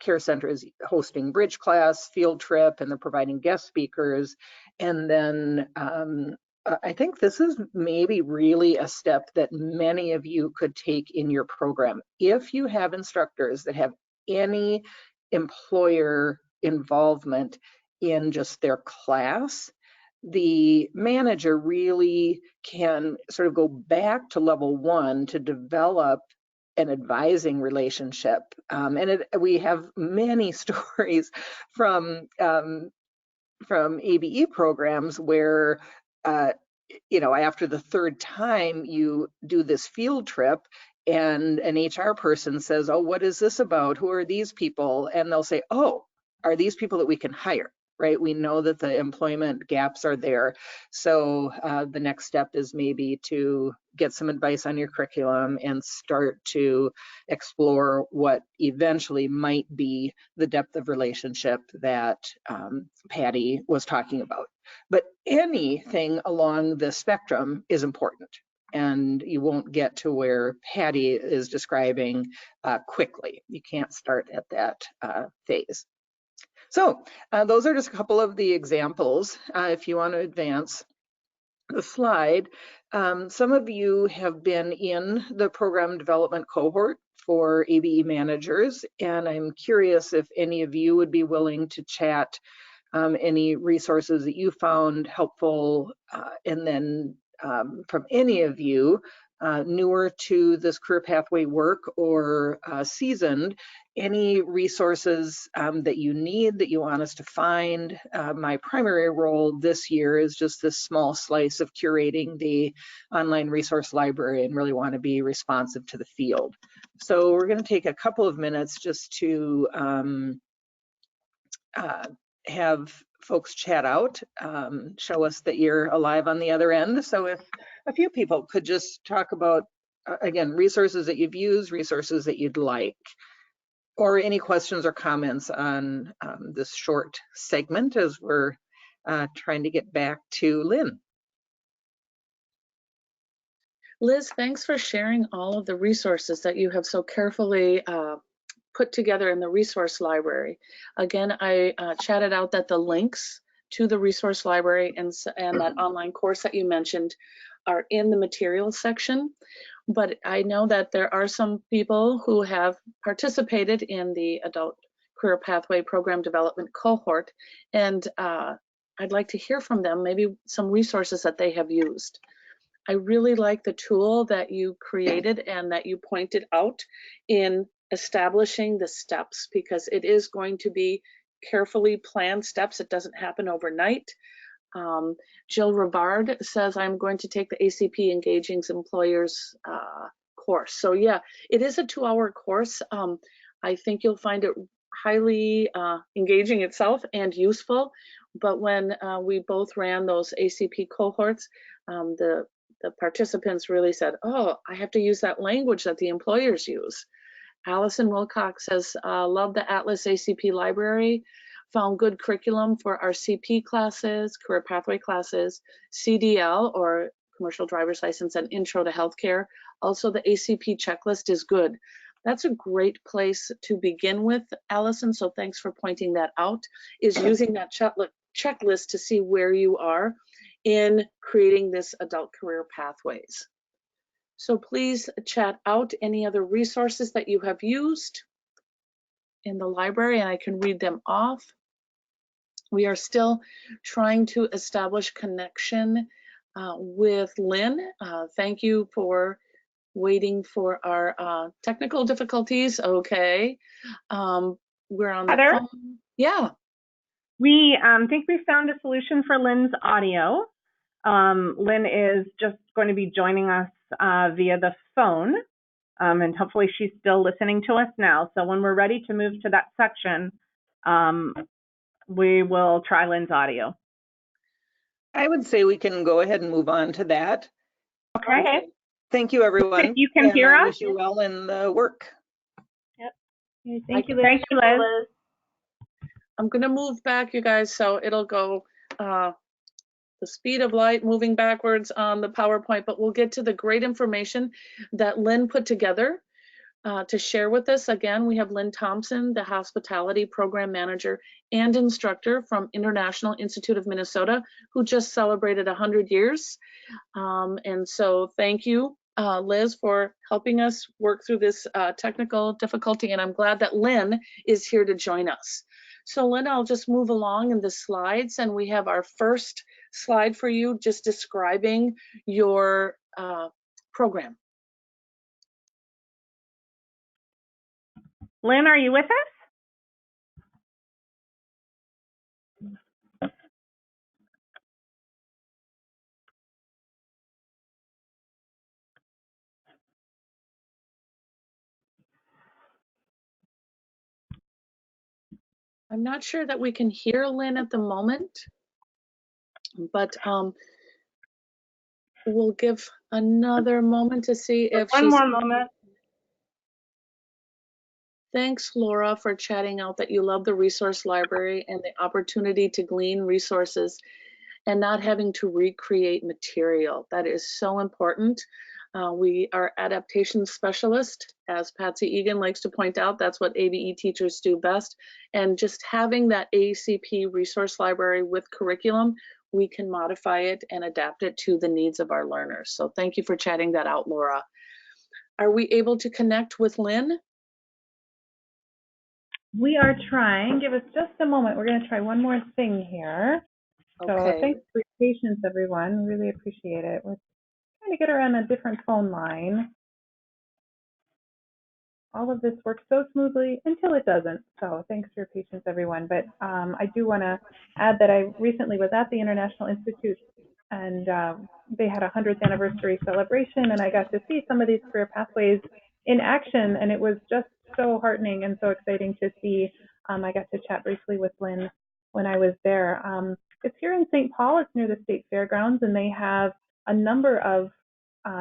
Care Center is hosting bridge class, field trip, and they're providing guest speakers. And then I think this is maybe really a step that many of you could take in your program. If you have instructors that have any employer involvement in just their class, the manager really can sort of go back to level 1 to develop an advising relationship. We have many stories from ABE programs where after the 3rd time you do this field trip and an HR person says, oh, what is this about? Who are these people? And they'll say, oh, are these people that we can hire? right? We know that the employment gaps are there. So the next step is maybe to get some advice on your curriculum and start to explore what eventually might be the depth of relationship that Patty was talking about. But anything along the spectrum is important, and you won't get to where Patty is describing quickly. You can't start at that phase. So those are just a couple of the examples. If you want to advance the slide, some of you have been in the program development cohort for ABE managers, and I'm curious if any of you would be willing to chat any resources that you found helpful, and then from any of you newer to this career pathway work or seasoned, any resources that you need, that you want us to find. My primary role this year is just this small slice of curating the online resource library and really want to be responsive to the field. So we're going to take a couple of minutes just to have folks chat out, show us that you're alive on the other end. So if a few people could just talk about, again, resources that you've used, resources that you'd like, or any questions or comments on this short segment as we're trying to get back to Lynn. Liz, thanks for sharing all of the resources that you have so carefully put together in the resource library. Again, I chatted out that the links to the resource library and that online course that you mentioned are in the materials section. But I know that there are some people who have participated in the Adult Career Pathway Program Development Cohort, and I'd like to hear from them, maybe some resources that they have used. I really like the tool that you created and that you pointed out in establishing the steps, because it is going to be carefully planned steps. It doesn't happen overnight. Jill Rivard says, I'm going to take the ACP Engaging Employers course. So yeah, it is a 2-hour course. I think you'll find it highly engaging itself and useful. But when we both ran those ACP cohorts, the participants really said, oh, I have to use that language that the employers use. Allison Wilcox says, love the Atlas ACP library, found good curriculum for our CP classes, career pathway classes, CDL or commercial driver's license, and intro to healthcare. Also, the ACP checklist is good. That's a great place to begin with, Allison, so thanks for pointing that out, is using that checklist to see where you are in creating this adult career pathways. So please chat out any other resources that you have used in the library, and I can read them off. We are still trying to establish connection with Lynn. Thank you for waiting for our technical difficulties. Okay, we're on the Heather? phone. Yeah. We think we found a solution for Lynn's audio. Lynn is just going to be joining us via the phone, and hopefully she's still listening to us now. So when we're ready to move to that section, we will try Lynn's audio. I would say we can go ahead and move on to that. Okay. Thank you, everyone. You can hear us? I wish you well in the work. Yep. Okay, thank you, Liz. I'm going to move back, you guys, so it'll go the speed of light moving backwards on the PowerPoint, but we'll get to the great information that Lynn put together to share with us. Again, we have Lin Thompson, the Hospitality Program Manager and Instructor from International Institute of Minnesota, who just celebrated 100 years. And so thank you, Liz, for helping us work through this technical difficulty, and I'm glad that Lynn is here to join us. So Lynn, I'll just move along in the slides, and we have our first slide for you, just describing your program. Lynn, are you with us? I'm not sure that we can hear Lynn at the moment, but we'll give another moment to see if One she's. more moment. Thanks, Laura, for chatting out that you love the resource library and the opportunity to glean resources and not having to recreate material. That is so important. We are adaptation specialists, as Patsy Egan likes to point out. That's what ABE teachers do best. And just having that ACP resource library with curriculum, we can modify it and adapt it to the needs of our learners. So thank you for chatting that out, Laura. Are we able to connect with Lynn? We are trying. Give us just a moment. We're going to try one more thing here. So Okay. thanks for your patience, everyone. Really appreciate it. We're trying to get her on a different phone line. All of this works so smoothly until it doesn't. So thanks for your patience, everyone. But I do want to add that I recently was at the International Institute, and they had a 100th anniversary celebration, and I got to see some of these career pathways in action, and it was just so heartening and so exciting to see. I got to chat briefly with Lynn when I was there. It's here in St. Paul. It's near the State Fairgrounds, and they have a number of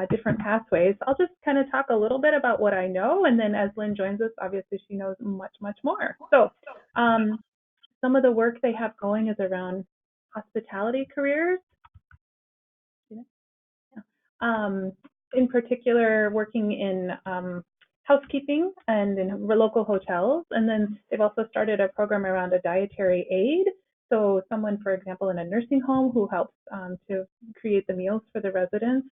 different pathways. I'll just kind of talk a little bit about what I know, and then as Lynn joins us, obviously she knows much, much more. So some of the work they have going is around hospitality careers. In particular, working in housekeeping and in local hotels. And then they've also started a program around a dietary aid. So someone, for example, in a nursing home who helps to create the meals for the residents,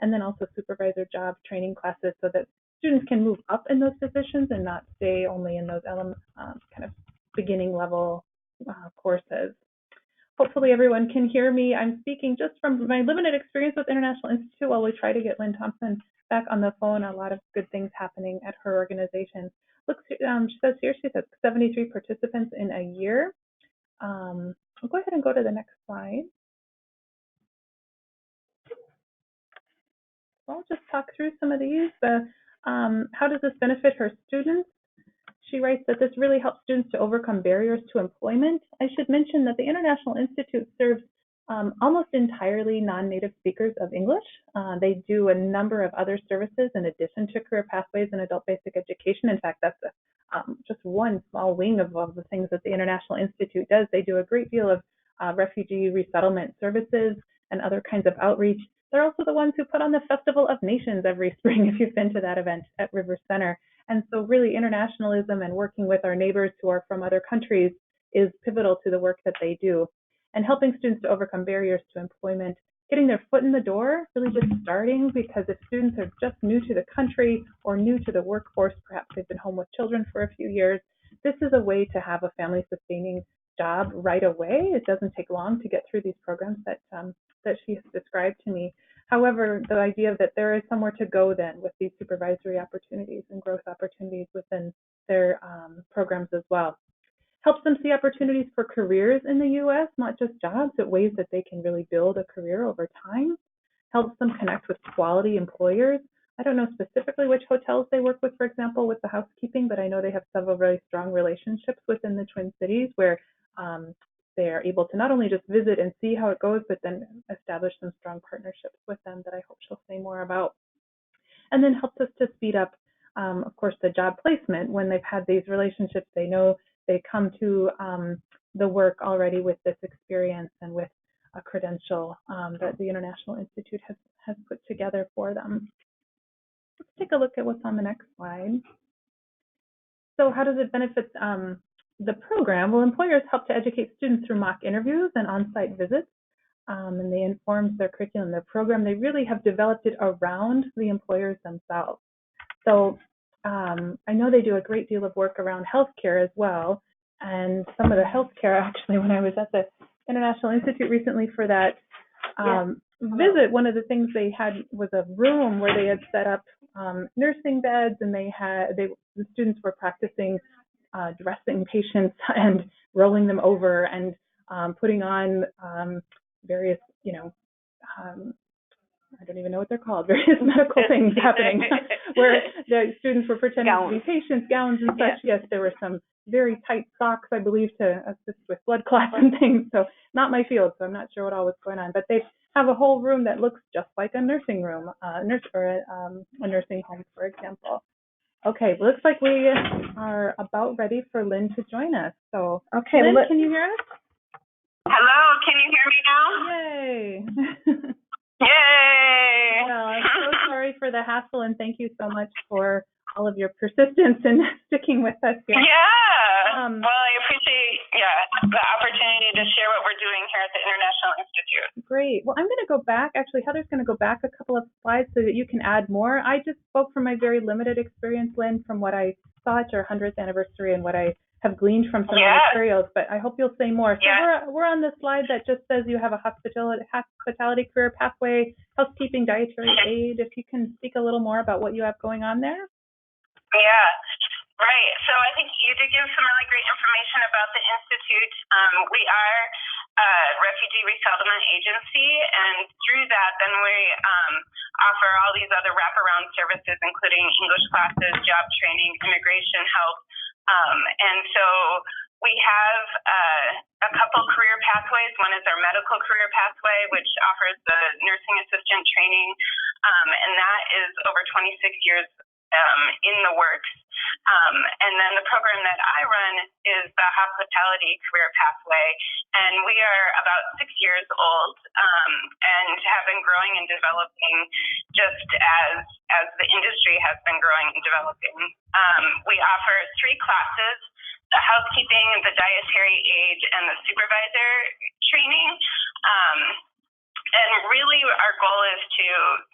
and then also supervisor job training classes so that students can move up in those positions and not stay only in those kind of beginning level courses. Hopefully everyone can hear me. I'm speaking just from my limited experience with International Institute while we try to get Lynn Thompson back on the phone. A lot of good things happening at her organization. Look, she says here, she says 73 participants in a year. I'll go ahead and go to the next slide. I'll just talk through some of these. How does this benefit her students? She writes that this really helps students to overcome barriers to employment. I should mention that the International Institute serves almost entirely non-native speakers of English. They do a number of other services in addition to career pathways and adult basic education. In fact, that's just one small wing of the things that the International Institute does. They do a great deal of refugee resettlement services and other kinds of outreach. They're also the ones who put on the Festival of Nations every spring, if you've been to that event at River Center. And so really internationalism and working with our neighbors who are from other countries is pivotal to the work that they do. And helping students to overcome barriers to employment, getting their foot in the door, really just starting, because if students are just new to the country or new to the workforce, perhaps they've been home with children for a few years, this is a way to have a family sustaining job right away. It doesn't take long to get through these programs that she has described to me. However, the idea that there is somewhere to go then with these supervisory opportunities and growth opportunities within their programs as well. Helps them see opportunities for careers in the U.S., not just jobs, but ways that they can really build a career over time. Helps them connect with quality employers. I don't know specifically which hotels they work with, for example, with the housekeeping, but I know they have several very strong relationships within the Twin Cities where they are able to not only just visit and see how it goes, but then establish some strong partnerships with them that I hope she'll say more about. And then helps us to speed up, of course, the job placement. When they've had these relationships, they know they come to the work already with this experience and with a credential that the International Institute has put together for them. Let's take a look at what's on the next slide. So how does it benefit the program? Well, employers help to educate students through mock interviews and on-site visits, and they inform their curriculum, their program. They really have developed it around the employers themselves. So I know they do a great deal of work around healthcare as well, and some of the healthcare, actually, when I was at the International Institute recently for that visit, one of the things they had was a room where they had set up nursing beds, and the students were practicing dressing patients and rolling them over and putting on various, I don't even know what they're called, various medical things happening where the students were pretending to be patients, gowns and such. Yes, there were some very tight socks, I believe, to assist with blood clots and things. So not my field, so I'm not sure what all was going on. But they have a whole room that looks just like a nursing room, a nursing home, for example. Okay, looks like we are about ready for Lynn to join us. So, okay, Lynn, can you hear us? Hello, can you hear me now? Yay! Yay! Well, I'm so sorry for the hassle, and thank you so much for all of your persistence in sticking with us here. Yeah. Well, I appreciate the opportunity to share what we're doing here at the International Institute. Great. Well, I'm going to go back. Actually, Heather's going to go back a couple of slides so that you can add more. I just spoke from my very limited experience, Lynn, from what I saw at your 100th anniversary and what I have gleaned from some of the materials, but I hope you'll say more. So we're on the slide that just says you have a hospitality career pathway, housekeeping, dietary aid. If you can speak a little more about what you have going on there. Yeah, right. So I think you did give some really great information about the Institute. We are a refugee resettlement agency, and through that, then we offer all these other wraparound services, including English classes, job training, immigration help. And so we have a couple career pathways. One is our medical career pathway, which offers the nursing assistant training, and that is over 26 years in the works. And then the program that I run is the hospitality career pathway, and we are about 6 years old and have been growing and developing just as the industry has been growing and developing. We offer 3 classes: the housekeeping, the dietary aid, and the supervisor training. And really our goal is to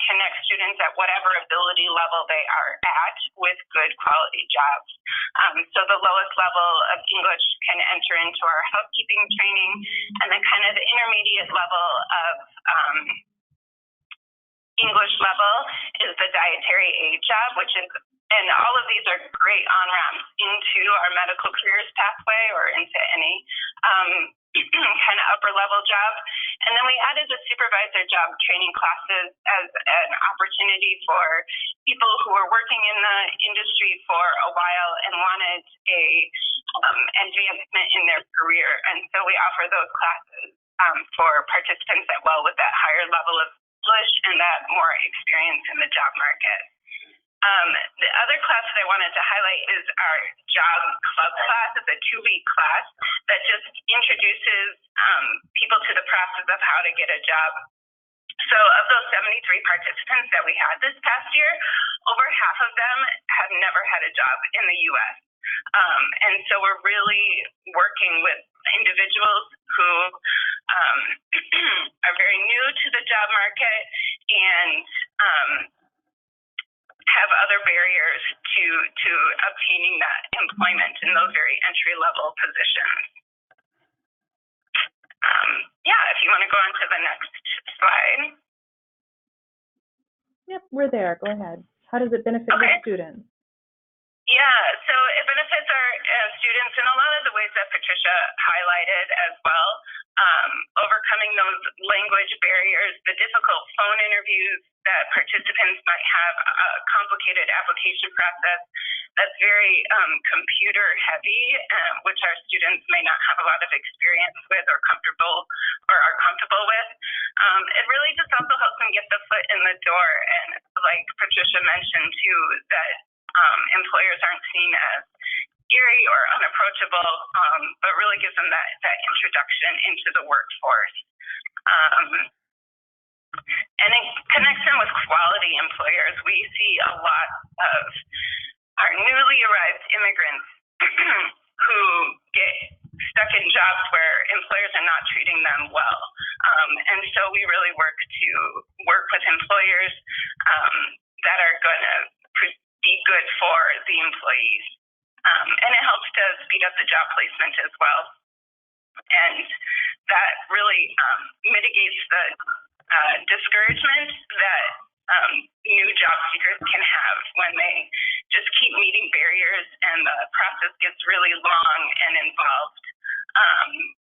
connect students at whatever ability level they are at with good quality jobs. So the lowest level of English can enter into our housekeeping training, and then kind of the intermediate level of English level is the dietary aid job, which is, and all of these are great on-ramps into our medical careers pathway or into any kind of upper level job. And then we added the supervisor job training classes as an opportunity for people who are working in the industry for a while and wanted a advancement in their career. And so we offer those classes for participants that with that higher level of English and that more experience in the job market. The other class that I wanted to highlight is our job club class. It's a 2-week class that just introduces people to the process of how to get a job. So of those 73 participants that we had this past year, over half of them have never had a job in the U.S. And so we're really working with individuals who are very new to the job market and have other barriers to obtaining that employment in those very entry-level positions. If you want to go on to the next slide. Yep, we're there. Go ahead. How does it benefit your students? Yeah, so it benefits our students in a lot of the ways that Patricia highlighted as well. Overcoming those language barriers, the difficult phone interviews that participants might have, a complicated application process that's very computer heavy, which our students may not have a lot of experience with or are comfortable with. It really just also helps them get the foot in the door, and like Patricia mentioned too, that employers aren't seen as scary or unapproachable, but really gives them that introduction into the workforce. And it connects them with quality employers. We see a lot of our newly arrived immigrants who get stuck in jobs where employers are not treating them well. And so we really work with employers that are going to be good for the employees. And it helps to speed up the job placement as well. And that really mitigates the discouragement that new job seekers can have when they just keep meeting barriers and the process gets really long and involved.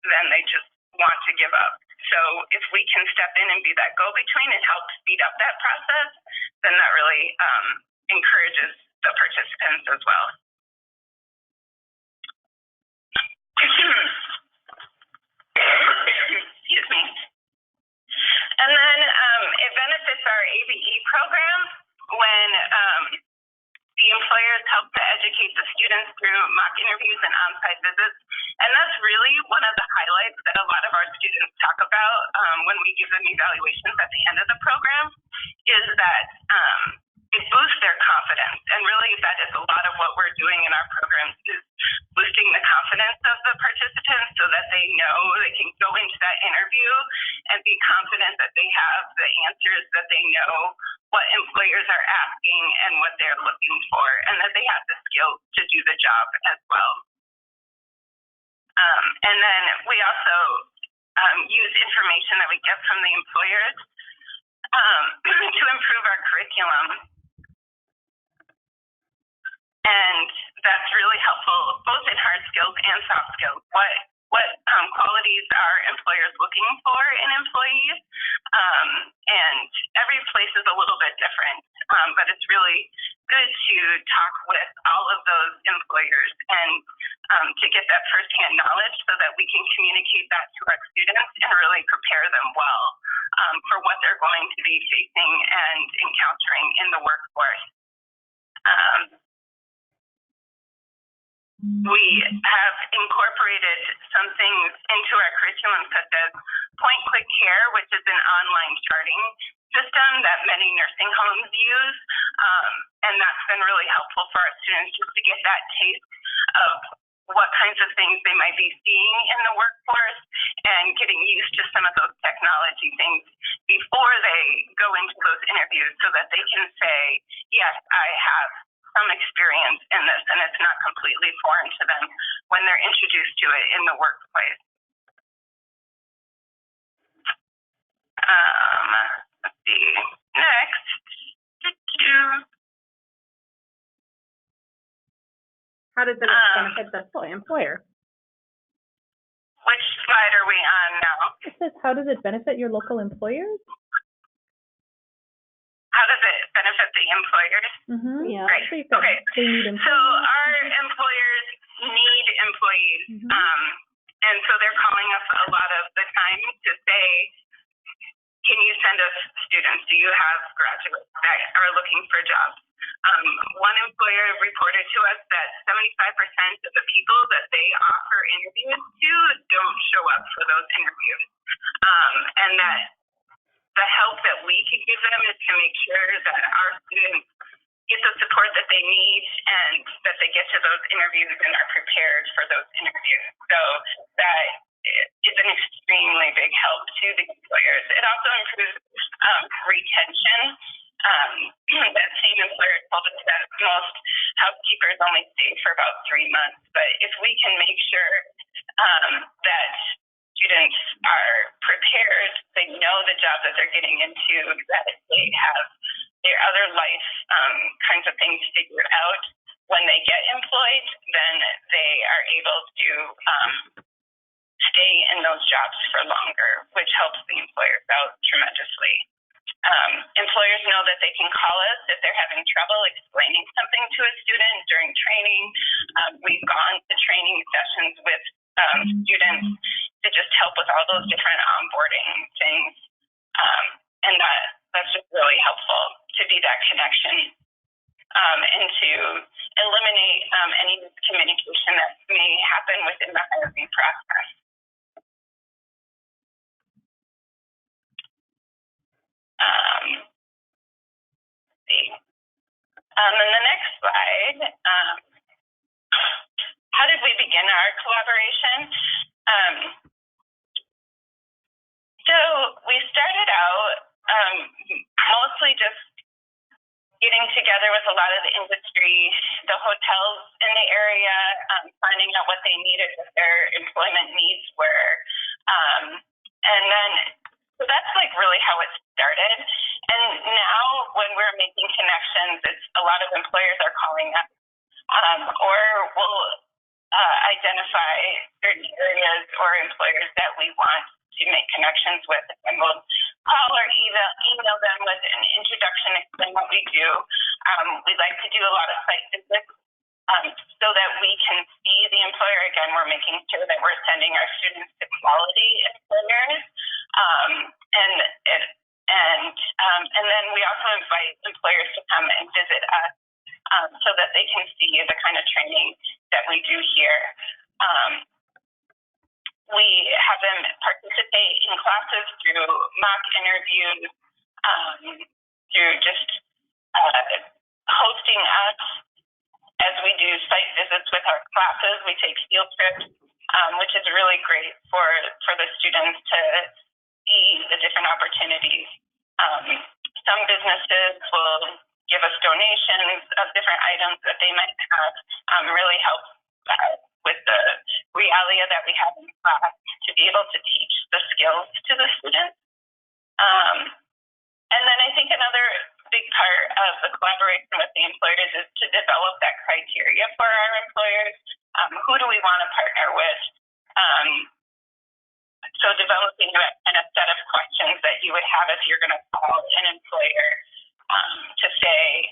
Then they just want to give up. So if we can step in and be that go-between and help speed up that process, then that really encourages the participants as well. Excuse me. And then it benefits our ABE program when the employers help to educate the students through mock interviews and on-site visits. And that's really one of the highlights that a lot of our students talk about when we give them evaluations at the end of the program, is that it boosts their confidence. And really that is a lot of what we're doing in our programs, is boosting the confidence of the participants so that they know they can go into that interview and be confident that they have the answers, that they know what employers are asking and what they're looking for, and that they have the skills to do the job as well. And then we also use information that we get from the employers to improve our curriculum. And that's really helpful both in hard skills and soft skills. What qualities are employers looking for in employees? And every place is a little bit different, but it's really good to talk with all of those employers and to get that firsthand knowledge so that we can communicate that to our students and really prepare them well for what they're going to be facing and encountering in the workforce. We have incorporated some things into our curriculum, such as Point Quick Care, which is an online charting system that many nursing homes use. And that's been really helpful for our students just to get that taste of what kinds of things they might be seeing in the workforce and getting used to some of those technology things before they go into those interviews so that they can say, yes, I have some experience in this, and it's not completely foreign to them when they're introduced to it in the workplace. Let's see. Next. How does it benefit the employer? Which slide are we on now? It says, how does it benefit your local employers? How does it benefit the employers? Mm-hmm. Yeah. Great. Okay. They need employees. So our employers need employees. Mm-hmm. And so they're calling us a lot of the time to say, can you send us students? Do you have graduates that are looking for jobs? One employer reported to us that 75% of the people that they offer interviews to don't show up for those interviews. And that the help that we can give them is to make sure that our students get the support that they need and that they get to those interviews and are prepared for those interviews. So that is an extremely big help to the employers. It also improves retention. That same employer told us that most housekeepers only stay for about 3 months. But if we can make sure that students are prepared, they know the job that they're getting into, that they have their other life kinds of things figured out when they get employed, then they are able to stay in those jobs for longer, which helps the employers out tremendously. Employers know that they can call us if they're having trouble explaining something to a student during training. We've gone to training sessions with students to just help with all those different onboarding things. And that's just really helpful to be that connection and to eliminate any miscommunication that may happen within the hiring process. Let's see. And the next slide, how did we begin our collaboration? So we started out mostly just getting together with a lot of the industry, the hotels in the area, finding out what they needed, what their employment needs were. And then, so that's like really how it started. And now when we're making connections, it's a lot of employers are calling us or will identify certain areas or employers that we want to make connections with, and we'll call or email them with an introduction, explain what we do. We like to do a lot of site visits so that we can see the employer. Again, we're making sure that we're sending our students to quality employers, and then we also invite employers to come and visit us so that they can see the kind of training that we do here. We have them participate in classes through mock interviews, through just hosting us as we do site visits with our classes. We take field trips, which is really great for the students to see the different opportunities. Some businesses will give us donations of different items that they might have, really help with the realia that we have in class to be able to teach the skills to the students. And then I think another big part of the collaboration with the employers is to develop that criteria for our employers. Who do we want to partner with? So developing a kind of set of questions that you would have if you're going to call an employer to say,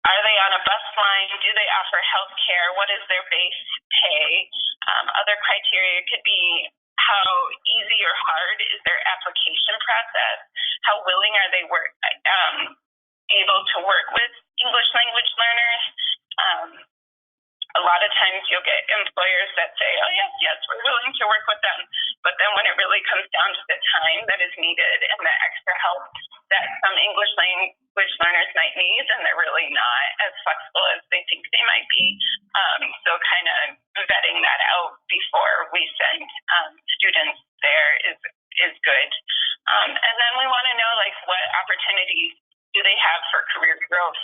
are they on a bus line? Do they offer health care? What is their base pay? Other criteria could be how easy or hard is their application process? How willing are they able to work with English language learners? A lot of times you'll get employers that say, oh, yes, we're willing to work with them. But then when it really comes down to the time that is needed and the extra help that some English language learners might need, then they're really not as flexible as they think they might be. So kind of vetting that out before we send students there is good. And then we want to know, like, what opportunities do they have for career growth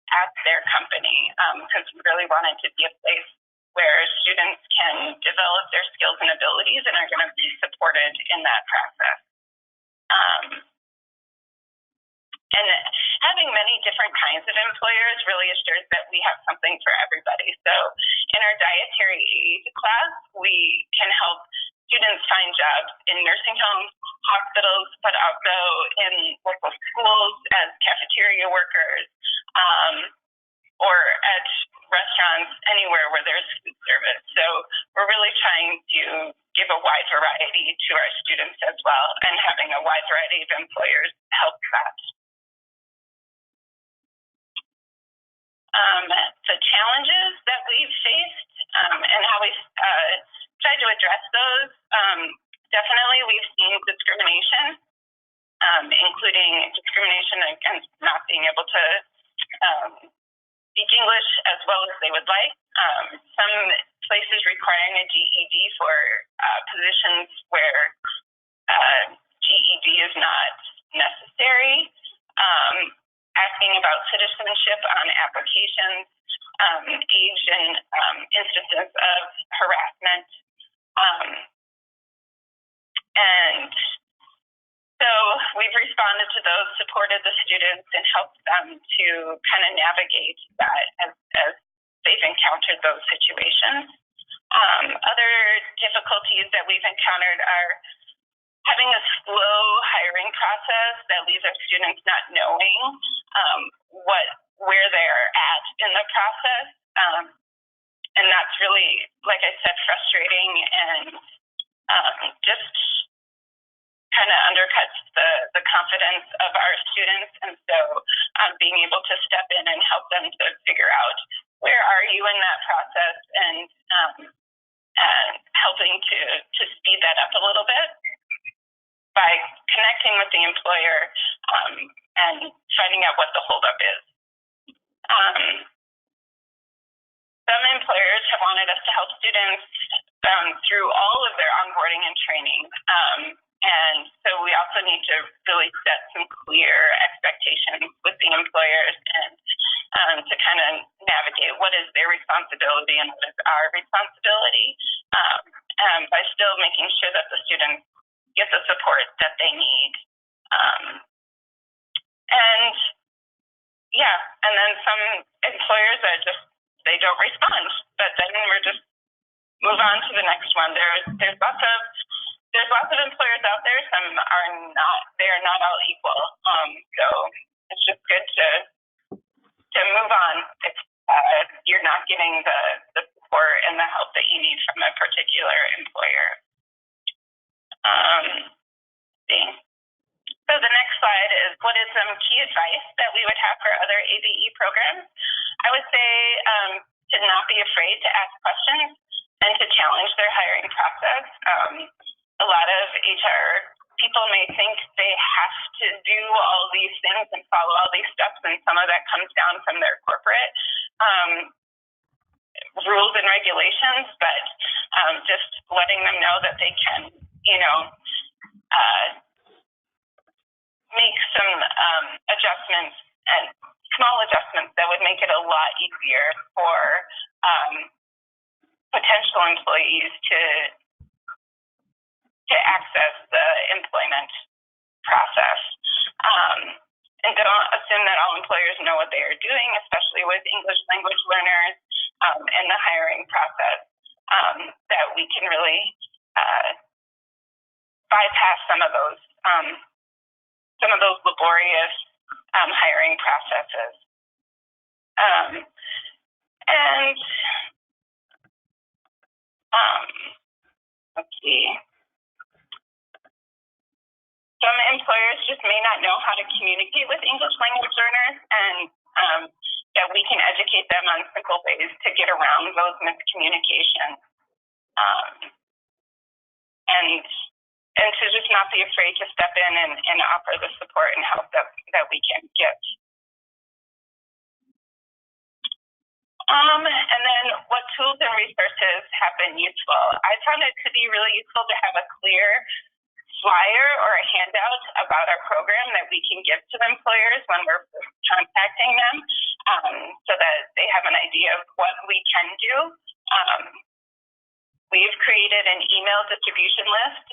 at their company, because we really want it to be a place where students can develop their skills and abilities and are going to be supported in that process. And having many different kinds of employers really assures that we have something for everybody. So in our dietary aid class, we can help students find jobs in nursing homes, hospitals, but also in local schools as cafeteria workers, or at restaurants, anywhere where there's food service. So we're really trying to give a wide variety to our students as well, and having a wide variety of employers helps that. The challenges that we've faced and how we tried to address those, definitely we've seen discrimination, including discrimination against not being able to speak English as well as they would like. Some places requiring a GED for positions where GED is not necessary. Asking about citizenship on applications, age and instances of harassment. And so we've responded to those, supported the students, and helped them to kind of navigate that as they've encountered those situations. Other difficulties that we've encountered are having a slow hiring process that leaves our students not knowing where they're at in the process. And that's really, like I said, frustrating and just kind of undercuts the confidence of our students. And so being able to step in and help them to figure out where are you in that process, and helping to speed that up a little bit by connecting with the employer and finding out what the holdup is. Some employers have wanted us to help students through all of their onboarding and training. And so we also need to really set some clear expectations with the employers and to kind of navigate what is their responsibility and what is our responsibility, by still making sure that the students get the support that they need. And then some employers are they don't respond, but then we're just move on to the next one. There's lots of employers out there. Some are not. They are not all equal. So it's just good to move on if you're not getting the support and the help that you need from a particular employer. So the next slide is what is some key advice that we would have for other ABE programs. I would say to not be afraid to ask questions and to challenge their hiring process. A lot of HR people may think they have to do all these things and follow all these steps, and some of that comes down from their corporate rules and regulations, but just letting them know that they can, make some adjustments and small adjustments that would make it a lot easier for potential employees to access the employment process. And don't assume that all employers know what they are doing, especially with English language learners in the hiring process, that we can really bypass some of those laborious hiring processes. Let's see. Some employers just may not know how to communicate with English language learners, and that we can educate them on simple ways to get around those miscommunications. And to just not be afraid to step in and offer the support and help that we can give. And then what tools and resources have been useful? I found it to be really useful to have a clear flyer or a handout about our program that we can give to employers when we're contacting them, so that they have an idea of what we can do. We've created an email distribution list,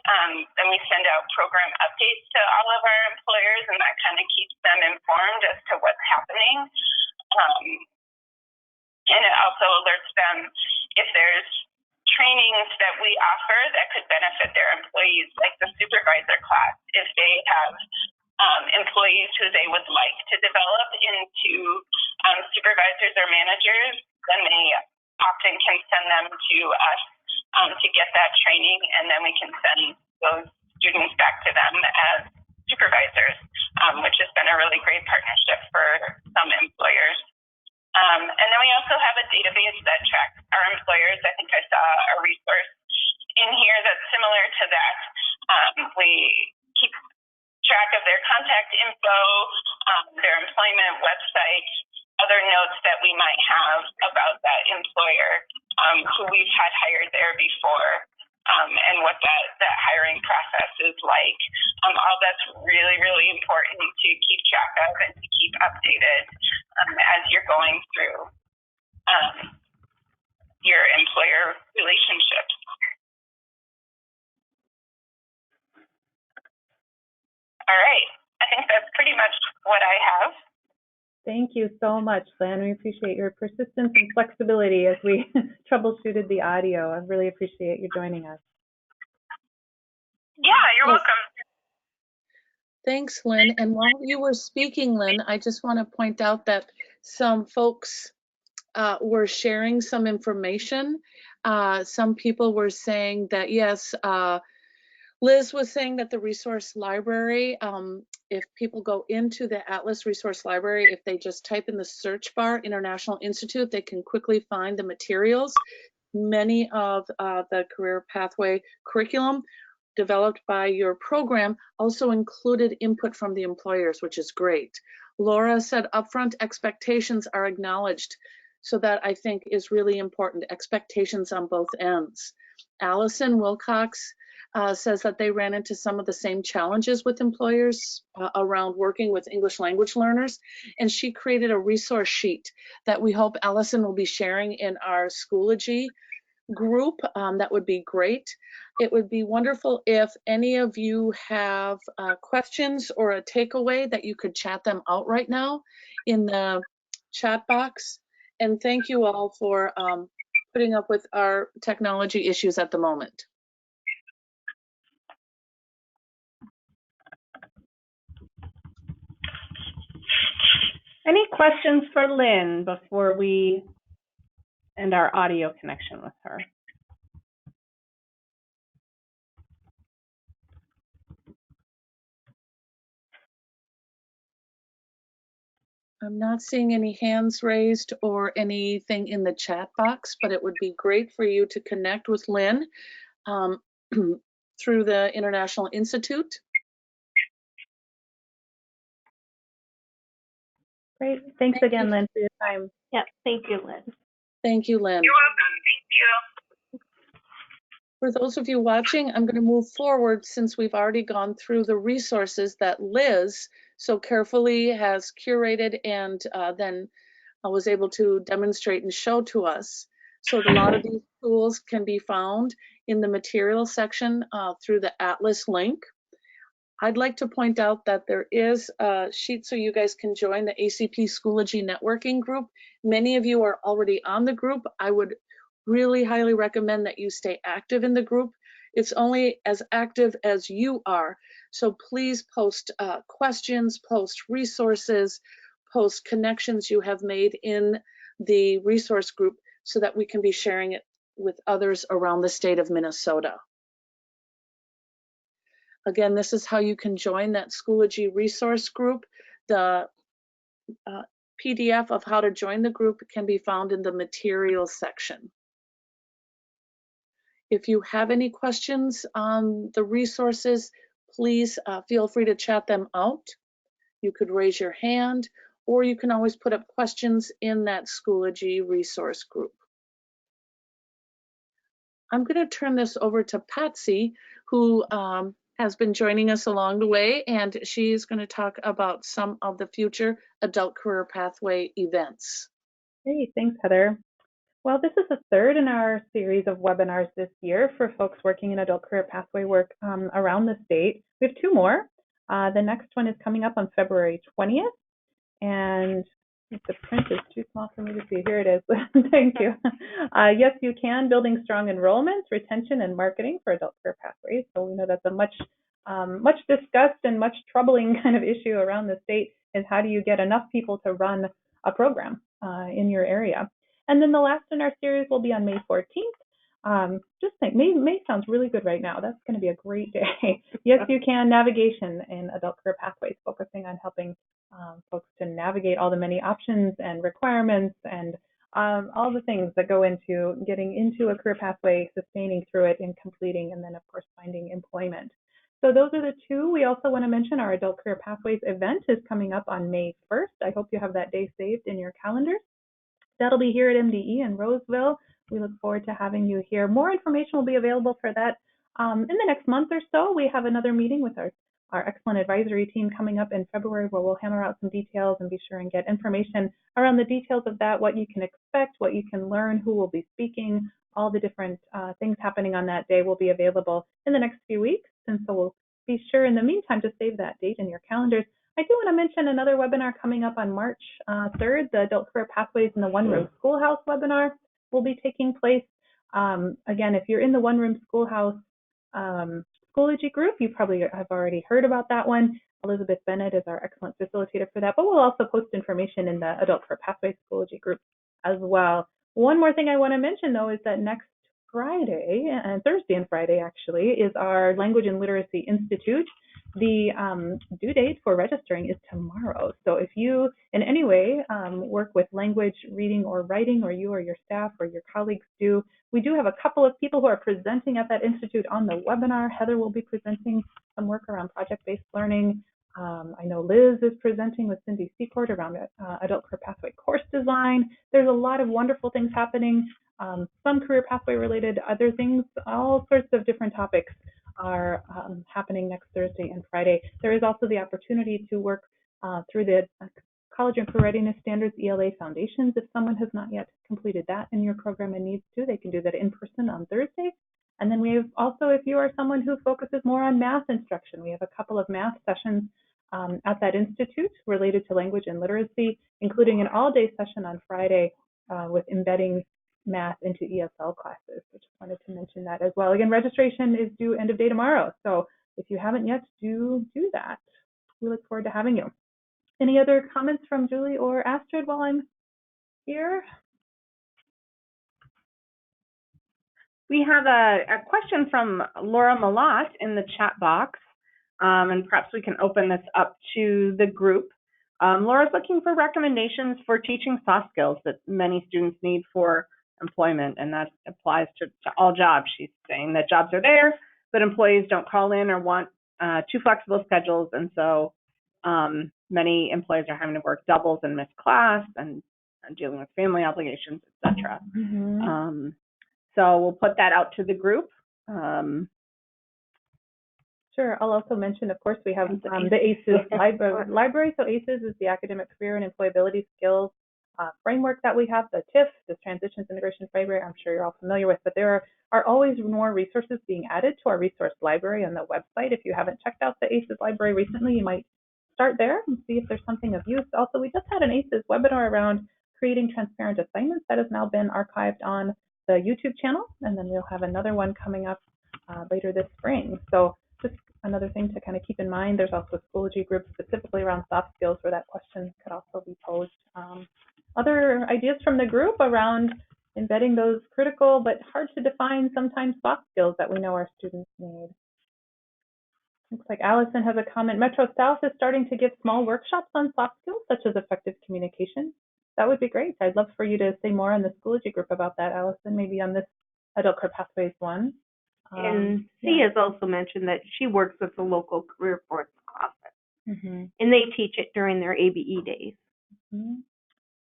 and we send out program updates to all of our employers, and that kind of keeps them informed as to what's happening. And it also alerts them if there's trainings that we offer that could benefit their employees, like the supervisor class. If they have employees who they would like to develop into supervisors or managers, then they often can send them to us to get that training, and then we can send those students back to them as supervisors, which has been a really great partnership for some employers. And then we also have a database that tracks our employers. I think I saw a resource in here that's similar to that. We keep track of their contact info, their employment website, other notes that we might have about that employer, who we've had hired there before, and what that hiring process is like. All that's really, really important to keep track of and to keep updated as you're going through your employer relationships. All right, I think that's pretty much what I have. Thank you so much, Lynn. We appreciate your persistence and flexibility as we troubleshooted the audio. I really appreciate you joining us. Yeah, you're welcome. Thanks, Lynn. And while you were speaking, Lynn, I just want to point out that some folks were sharing some information. Some people were saying that, yes, Liz was saying that the resource library, if people go into the Atlas Resource Library, if they just type in the search bar International Institute, they can quickly find the materials. Many of the career pathway curriculum developed by your program also included input from the employers, which is great. Laura said upfront expectations are acknowledged. So that I think is really important, expectations on both ends. Allison Wilcox says that they ran into some of the same challenges with employers around working with English language learners, and she created a resource sheet that we hope Allison will be sharing in our Schoology group. That would be great. It would be wonderful if any of you have questions or a takeaway that you could chat them out right now in the chat box. And thank you all for putting up with our technology issues at the moment. Any questions for Lynn before we end our audio connection with her? I'm not seeing any hands raised or anything in the chat box, but it would be great for you to connect with Lynn through the International Institute. Great. Thanks again, Lynn, for your time. Yep. Thank you, Lynn. Thank you, Lynn. You're welcome. Thank you. For those of you watching, I'm going to move forward since we've already gone through the resources that Liz so carefully has curated and then was able to demonstrate and show to us. So a lot of these tools can be found in the materials section through the Atlas link. I'd like to point out that there is a sheet so you guys can join the ACP Schoology networking group. Many of you are already on the group. I would really highly recommend that you stay active in the group. It's only as active as you are. So please post questions, post resources, post connections you have made in the resource group so that we can be sharing it with others around the state of Minnesota. Again, this is how you can join that Schoology resource group. The PDF of how to join the group can be found in the materials section. If you have any questions on the resources, please feel free to chat them out. You could raise your hand, or you can always put up questions in that Schoology resource group. I'm going to turn this over to Patsy, who has been joining us along the way, and she's going to talk about some of the future Adult Career Pathway events. Great, thanks, Heather. Well, this is the third in our series of webinars this year for folks working in adult career pathway work around the state. We have two more. The next one is coming up on February 20th, and if the print is too small for me to see, here it is. Thank you. Yes, you can, building strong enrollments, retention, and marketing for adult career pathways. So we know that's a much discussed and much troubling kind of issue around the state, is how do you get enough people to run a program in your area. And then the last in our series will be on May 14th. Just think, May sounds really good right now. That's going to be a great day. Yes, you can, navigation in adult career pathways, focusing on helping folks to navigate all the many options and requirements and all the things that go into getting into a career pathway, sustaining through it and completing, and then of course finding employment. So those are the two. We also want to mention our Adult Career Pathways event is coming up on May 1st. I hope you have that day saved in your calendars. That'll be here at MDE in Roseville. We look forward to having you here. More information will be available for that in the next month or so. We have another meeting with our excellent advisory team coming up in February, where we'll hammer out some details and be sure and get information around the details of that, what you can expect, what you can learn, who will be speaking, all the different things happening on that day will be available in the next few weeks. And so we'll be sure in the meantime to save that date in your calendars. I do want to mention another webinar coming up on March 3rd, the Adult Career Pathways in the One Room Schoolhouse webinar will be taking place. Again, if you're in the One Room Schoolhouse Schoology group, you probably have already heard about that one. Elizabeth Bennett is our excellent facilitator for that, but we'll also post information in the Adult Career Pathways Schoology group as well. One more thing I want to mention, though, is that next Friday, and Thursday and Friday actually, is our Language and Literacy Institute. The due date for registering is tomorrow. So if you in any way work with language, reading, or writing, or you or your staff or your colleagues do, we do have a couple of people who are presenting at that institute on the webinar. Heather will be presenting some work around project-based learning. I know Liz is presenting with Cindy Secord around adult career pathway course design. There's a lot of wonderful things happening, some career pathway related, other things, all sorts of different topics are happening next Thursday and Friday. There is also the opportunity to work through the College and Career Readiness Standards ELA Foundations. If someone has not yet completed that in your program and needs to, they can do that in person on Thursday. And then we have also, if you are someone who focuses more on math instruction, we have a couple of math sessions at that institute related to language and literacy, including an all-day session on Friday with embedding math into ESL classes. I just wanted to mention that as well. Again, registration is due end of day tomorrow. So if you haven't yet, do that. We look forward to having you. Any other comments from Julie or Astrid while I'm here? We have a question from Laura Malat in the chat box, and perhaps we can open this up to the group. Laura's looking for recommendations for teaching soft skills that many students need for employment, and that applies to all jobs. She's saying that jobs are there, but employees don't call in or want too flexible schedules, and so many employees are having to work doubles and miss class and dealing with family obligations, etc. So we'll put that out to the group. Sure. I'll also mention, of course, we have the ACEs library. So ACEs is the Academic Career and Employability Skills framework that we have, the TIF, the Transitions Integration Framework, I'm sure you're all familiar with, but there are always more resources being added to our resource library on the website. If you haven't checked out the ACEs library recently, you might start there and see if there's something of use. Also, we just had an ACEs webinar around creating transparent assignments that has now been archived on the YouTube channel, and then we'll have another one coming up later this spring. So just another thing to kind of keep in mind. There's also Schoology groups specifically around soft skills where that question could also be posed. Other ideas from the group around embedding those critical but hard to define sometimes soft skills that we know our students need. Looks like Allison has a comment. Metro South is starting to give small workshops on soft skills such as effective communication. That would be great. I'd love for you to say more in the Schoology group about that, Allison, maybe on this Adult Career Pathways one. And C has also mentioned that she works with the local career force office, and they teach it during their ABE days.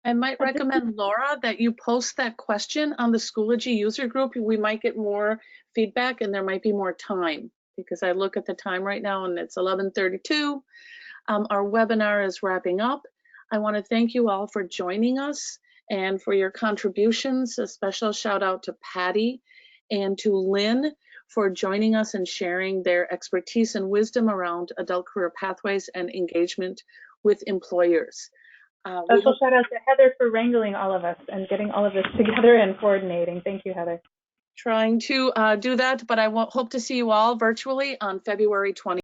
I might recommend, Laura, that you post that question on the Schoology user group. We might get more feedback and there might be more time, because I look at the time right now and it's 11:32. Our webinar is wrapping up. I want to thank you all for joining us and for your contributions. A special shout out to Patty and to Lynn for joining us and sharing their expertise and wisdom around adult career pathways and engagement with employers. Special shout out to Heather for wrangling all of us and getting all of this together and coordinating. Thank you, Heather. Trying to do that, but I hope to see you all virtually on February 20th.